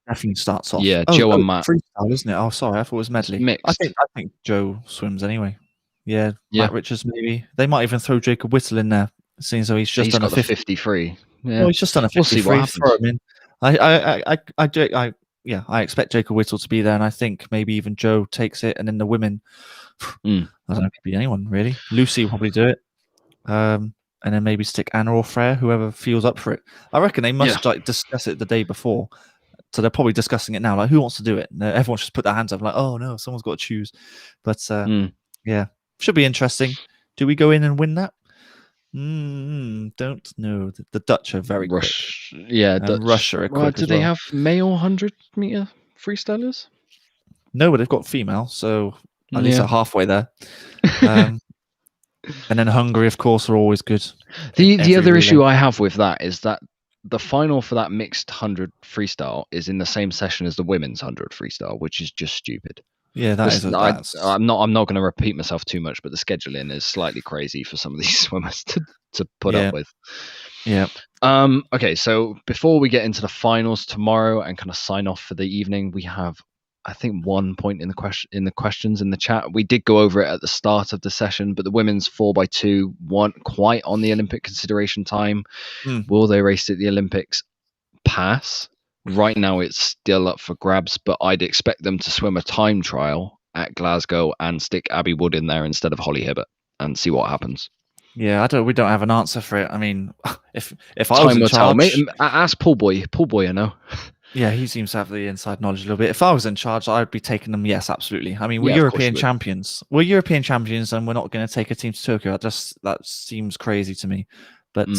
definitely starts off. Yeah, Joe and Matt. Freestyle, isn't it? Oh, sorry, I thought it was medley. Mixed. I think Joe swims anyway. Yeah, Matt Richards maybe. They might even throw Jacob Whittle in there, seeing as though he's just done a 53. Yeah, well, he's just done a 53. We'll see what happens. I expect Jacob Whittle to be there, and I think maybe even Joe takes it, and then the women. I don't know if it could be anyone really. Lucy will probably do it. And then maybe stick Anna or Freya, whoever feels up for it. I reckon they must discuss it the day before. So they're probably discussing it now. Like, who wants to do it? And everyone should put their hands up. Like, oh no, someone's got to choose. But should be interesting. Do we go in and win that? Don't know. The Dutch are very quick. Yeah, Russia are quick. Do they have male 100-meter freestylers? No, but they've got female, so at least they're halfway there. And then Hungary, of course, are always good. The other issue I have with that is that the final for that mixed 100 freestyle is in the same session as the women's 100 freestyle, which is just stupid. Yeah, I'm not going to repeat myself too much, but the scheduling is slightly crazy for some of these swimmers to put up with. Yeah. Okay, so before we get into the finals tomorrow and kind of sign off for the evening, we have, I think, 1 point in the questions in the chat. We did go over it at the start of the session, but the women's 4x2 weren't quite on the Olympic consideration time. Will they race at the Olympics? Pass. Right now, it's still up for grabs, but I'd expect them to swim a time trial at Glasgow and stick Abby Wood in there instead of Holly Hibbert and see what happens. Yeah, we don't have an answer for it. I mean, if I was in charge, ask Paul Boy. Paul Boy, I know. Yeah, he seems to have the inside knowledge a little bit. If I was in charge, I'd be taking them. Yes, absolutely. I mean, we're European champions. We're European champions, and we're not going to take a team to Tokyo. That seems crazy to me. But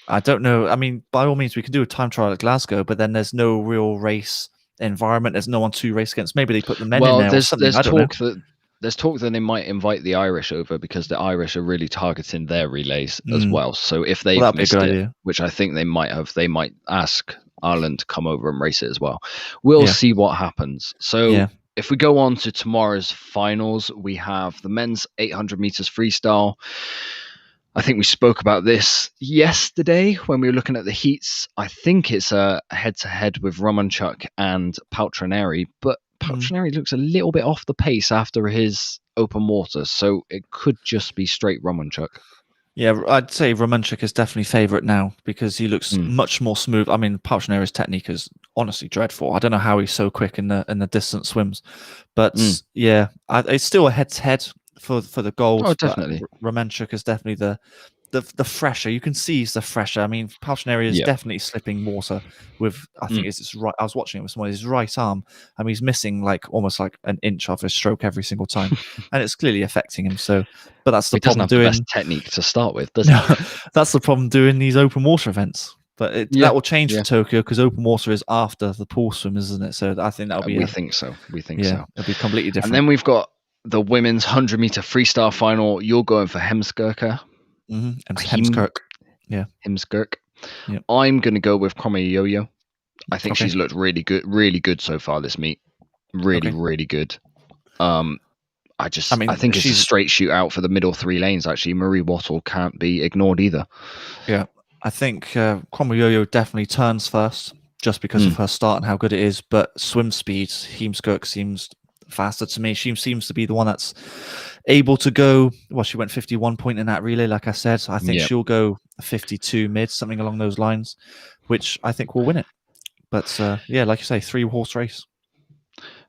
I don't know. I mean, by all means, we can do a time trial at Glasgow, but then there's no real race environment. There's no one to race against. Maybe they put the men in there. There's talk that they might invite the Irish over because the Irish are really targeting their relays as well. So if they've missed it, which I think they might have, they might ask Ireland to come over and race it as well. We'll see what happens. So if we go on to tomorrow's finals, we have the men's 800 meters freestyle. I think we spoke about this yesterday when we were looking at the heats. I think it's a head-to-head with Romanchuk and Paltrineri, but Paltrineri looks a little bit off the pace after his open water, so it could just be straight Romanchuk. Yeah, I'd say Romanchuk is definitely favourite now because he looks much more smooth. I mean, Paltrineri's technique is honestly dreadful. I don't know how he's so quick in the distance swims, but yeah, it's still a head-to-head for the gold. Oh, definitely. Romanchuk is definitely the fresher. You can see he's the fresher. I mean, Paltrineri is definitely slipping water with. I think it's right. I was watching it with someone. His right arm. I mean, he's missing almost like an inch of his stroke every single time, and it's clearly affecting him. So, but that's the problem doing the best technique to start with, does he? That's the problem doing these open water events. But that will change for Tokyo because open water is after the pool swim, isn't it? So I think that'll be. We think so. So. It'll be completely different. And then we've got the women's 100-meter freestyle final. You're going for Hemskirka. Hemskirk. Yeah. Hemskirk. Yep. I'm going to go with Yo-Yo. I think she's looked really good so far this meet. Really good. I think it's a straight shootout for the middle 3 lanes, actually. Marie Wattle can't be ignored either. Yeah. I think Yo-Yo definitely turns first just because of her start and how good it is. But swim speed, Hemskirk seems faster to me. She seems to be the one that's able to go. Well, she went 51 point in that relay, like I said. I think she'll go 52 mid, something along those lines, which I think will win it. But like you say, 3-horse race.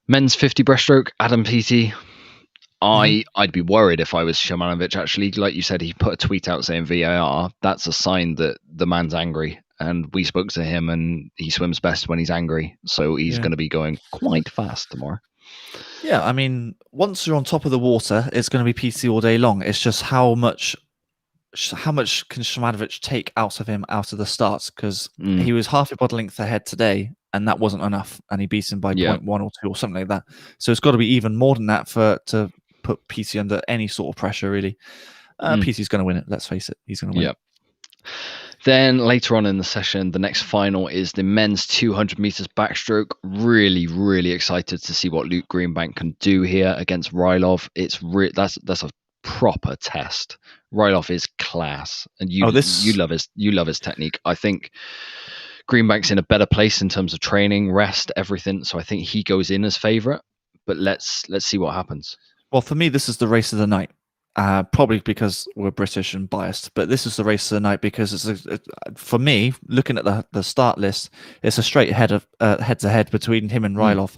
Men's 50 breaststroke, Adam Peaty. I'd be worried if I was Shimanovic, actually. Like you said, he put a tweet out saying VAR. That's a sign that the man's angry. And we spoke to him, and he swims best when he's angry. So he's going to be going quite fast tomorrow. Yeah, I mean, once you're on top of the water, it's going to be Peaty all day long. It's just how much can Shimanovic take out of him out of the start? Because he was half a body length ahead today, and that wasn't enough. And he beat him by 0.1 or 2 or something like that. So it's got to be even more than that to put Peaty under any sort of pressure, really. Peaty's going to win it. Let's face it. He's going to win it. Then later on in the session, the next final is the men's 200 meters backstroke. Really excited to see what Luke Greenbank can do here against Rylov. That's a proper test. Rylov is class, and you love his technique. I think Greenbank's in a better place in terms of training, rest, everything. So I think he goes in as favourite. But let's see what happens. Well, for me, this is the race of the night. Probably because we're British and biased, but this is the race of the night because for me, looking at the start list, it's a straight head-to-head between him and Rylov.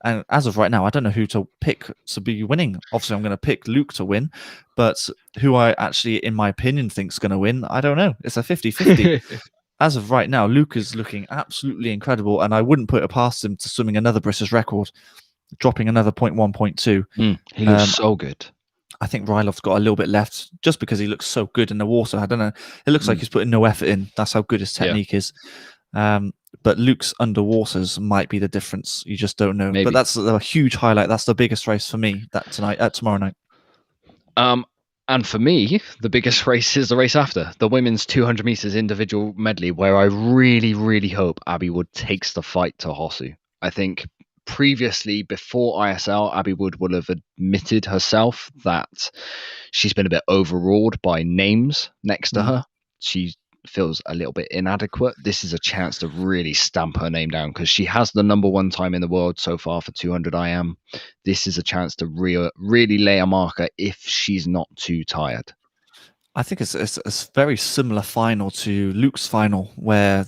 And as of right now, I don't know who to pick to be winning. Obviously, I'm going to pick Luke to win, but who I actually, in my opinion, think is going to win, I don't know. It's a 50-50. As of right now, Luke is looking absolutely incredible, and I wouldn't put it past him to swimming another British record, dropping another 0.1, 0.2. He looks so good. I think Rylov's got a little bit left just because he looks so good in the water. I don't know. It looks like he's putting no effort in. That's how good his technique is. But Luke's underwaters might be the difference. You just don't know. Maybe. But that's a huge highlight. That's the biggest race for me tomorrow night. And for me, the biggest race is the race after, the women's 200 meters individual medley, where I really hope Abby Wood takes the fight to Hosu. I think previously, before ISL, Abby Wood would have admitted herself that she's been a bit overawed by names next to her. She feels a little bit inadequate. This is a chance to really stamp her name down because she has the #1 time in the world so far for 200 IM. This is a chance to really lay a marker if she's not too tired. I think it's a very similar final to Luke's final, where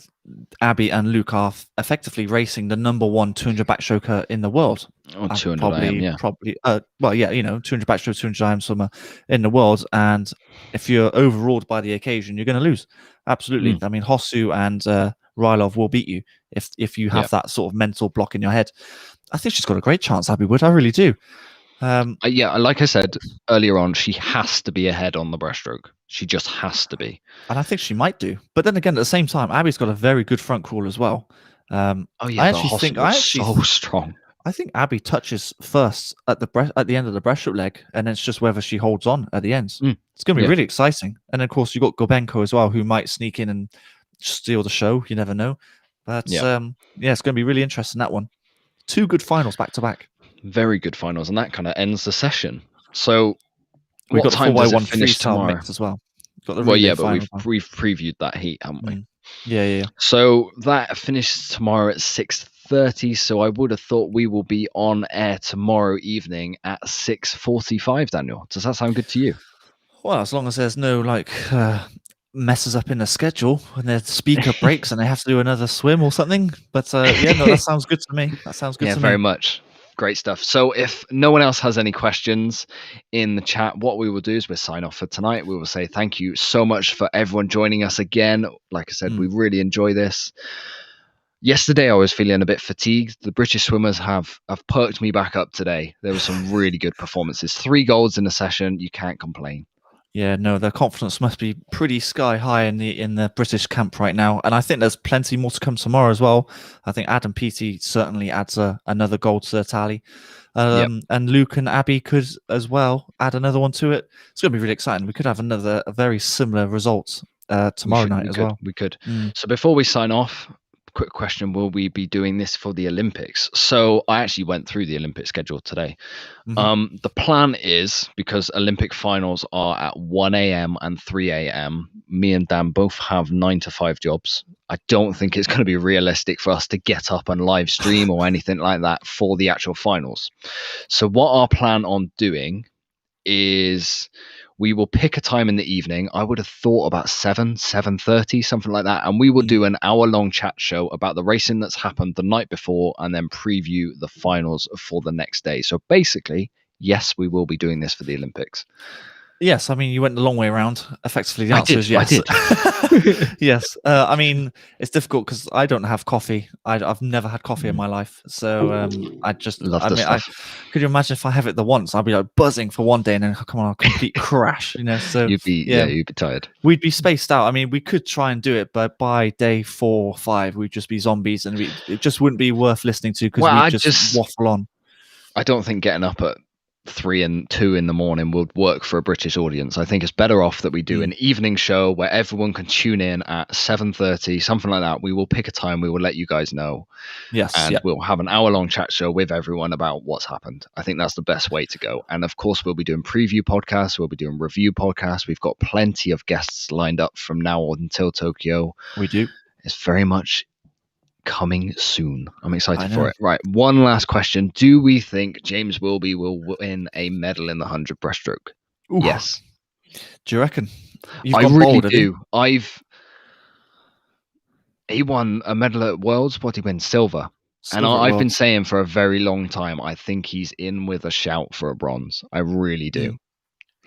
Abby and Luke are effectively racing the #1 200 backstroker in the world. 200 IM, probably. 200 backstroke, 200 IM swimmer in the world. And if you're overawed by the occasion, you're going to lose. Absolutely. I mean, Hosu and Rylov will beat you if you have that sort of mental block in your head. I think she's got a great chance, Abby Wood. I really do. Like I said earlier on, she has to be ahead on the breaststroke. She just has to be. And I think she might do. But then again, at the same time, Abby's got a very good front crawl as well. I actually think so strong. I think Abby touches first at the end of the breaststroke leg, and it's just whether she holds on at the end. It's going to be really exciting. And of course, you've got Gobenko as well, who might sneak in and steal the show. You never know. But it's going to be really interesting, that one. 2 good finals back to back. Very good finals, and that kind of ends the session. So we've got time the 4x1 finish tomorrow mix as well. Got the Well, relay yeah, but final. we've previewed that heat, haven't we? Yeah. So that finishes tomorrow at 6:30. So I would have thought we will be on air tomorrow evening at 6:45. Daniel, does that sound good to you? Well, as long as there's no messes up in the schedule when their speaker breaks and they have to do another swim or something. But yeah, no, that sounds good to me. That sounds good to me. Very much. Great stuff. So if no one else has any questions in the chat, what we will do is we'll sign off for tonight. We will say thank you so much for everyone joining us again. Like I said, we really enjoy this. Yesterday I was feeling a bit fatigued. The British swimmers have perked me back up today. There were some really good performances. 3 golds in a session. You can't complain. Yeah, no, their confidence must be pretty sky high in the British camp right now, and I think there's plenty more to come tomorrow as well. I think Adam Peaty certainly adds another gold to their tally, and Luke and Abby could as well add another one to it. It's going to be really exciting. We could have a very similar result tomorrow night as well. We could. So before we sign off, quick question: will we be doing this for the Olympics? So I actually went through the Olympic schedule today. The plan is, because Olympic finals are at 1 a.m. and 3 a.m. Me and Dan both have 9 to 5 jobs. I don't think it's going to be realistic for us to get up and live stream or anything like that for the actual finals. So what our plan on doing is we will pick a time in the evening. I would have thought about 7:30, something like that. And we will do an hour-long chat show about the racing that's happened the night before and then preview the finals for the next day. So basically, yes, we will be doing this for the Olympics. Yes, I mean, you went the long way around. Effectively, the answer is yes. I did. Yes. I mean, it's difficult because I don't have coffee. I've never had coffee in my life. So I just love the stuff. Could you imagine if I have it the once? I'd be like buzzing for one day and then come on, a complete crash, So you'd be tired. We'd be spaced out. I mean, we could try and do it, but by day 4 or 5, we'd just be zombies and it just wouldn't be worth listening to because we'd just waffle on. I don't think getting up at 3 and 2 in the morning would work for a British audience. I think it's better off that we do an evening show where everyone can tune in at 7:30, something like that. We will pick a time. We will let you guys know. Yes. And we'll have an hour-long chat show with everyone about what's happened. I think that's the best way to go. And of course, we'll be doing preview podcasts. We'll be doing review podcasts. We've got plenty of guests lined up from now until Tokyo. We do. It's very much coming soon. I'm excited for it. Right, one last question. Do we think James Wilby will win a medal in the 100 breaststroke? Ooh. Yes. Do you reckon? I really do. He won a medal at Worlds. What did he win? Silver. And I've been saying for a very long time, I think he's in with a shout for a bronze. I really do.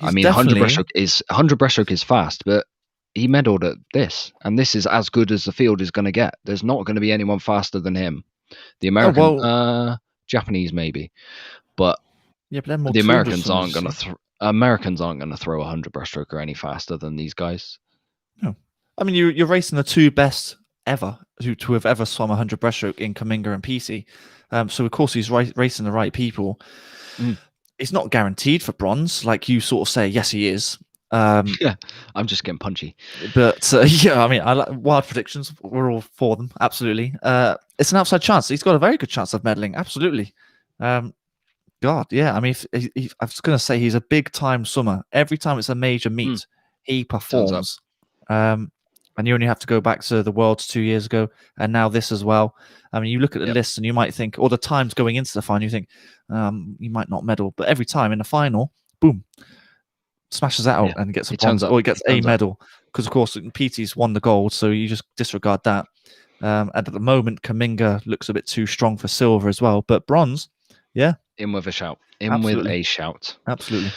I mean, 100 breaststroke is fast, but he medaled at this, and this is as good as the field is going to get. There's not going to be anyone faster than him. The American, Japanese maybe, but the Americans aren't going to. Americans aren't going to throw a 100 breaststroker any faster than these guys. No, I mean you're racing the 2 best ever to have ever swum 100 breaststroke in Kuminga and Peaty. So of course he's racing the right people. He's not guaranteed for bronze, like you sort of say. Yes, he is. Yeah, I'm just getting punchy. But I mean, I like wild predictions. We're all for them, absolutely. It's an outside chance. He's got a very good chance of medaling, absolutely. God, yeah. I mean, I was going to say he's a big time swimmer. Every time it's a major meet, he performs. And you only have to go back to the Worlds 2 years ago, and now this as well. I mean, you look at the list and you might think, or the times going into the final, you think he might not medal, but every time in the final, boom. Smashes that out and gets a bronze, or he gets a medal, because of course Peaty's won the gold, so you just disregard that. And at the moment, Kuminga looks a bit too strong for silver as well, but bronze, in with a shout, with a shout, absolutely.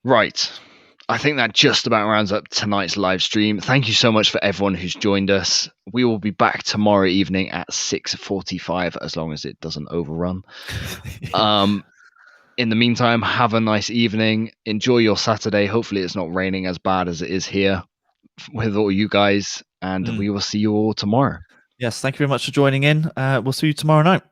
Right, I think that just about rounds up tonight's live stream. Thank you so much for everyone who's joined us. We will be back tomorrow evening at 6:45, as long as it doesn't overrun. In the meantime, have a nice evening. Enjoy your Saturday. Hopefully it's not raining as bad as it is here with all you guys. And we will see you all tomorrow. Yes, thank you very much for joining in. We'll see you tomorrow night.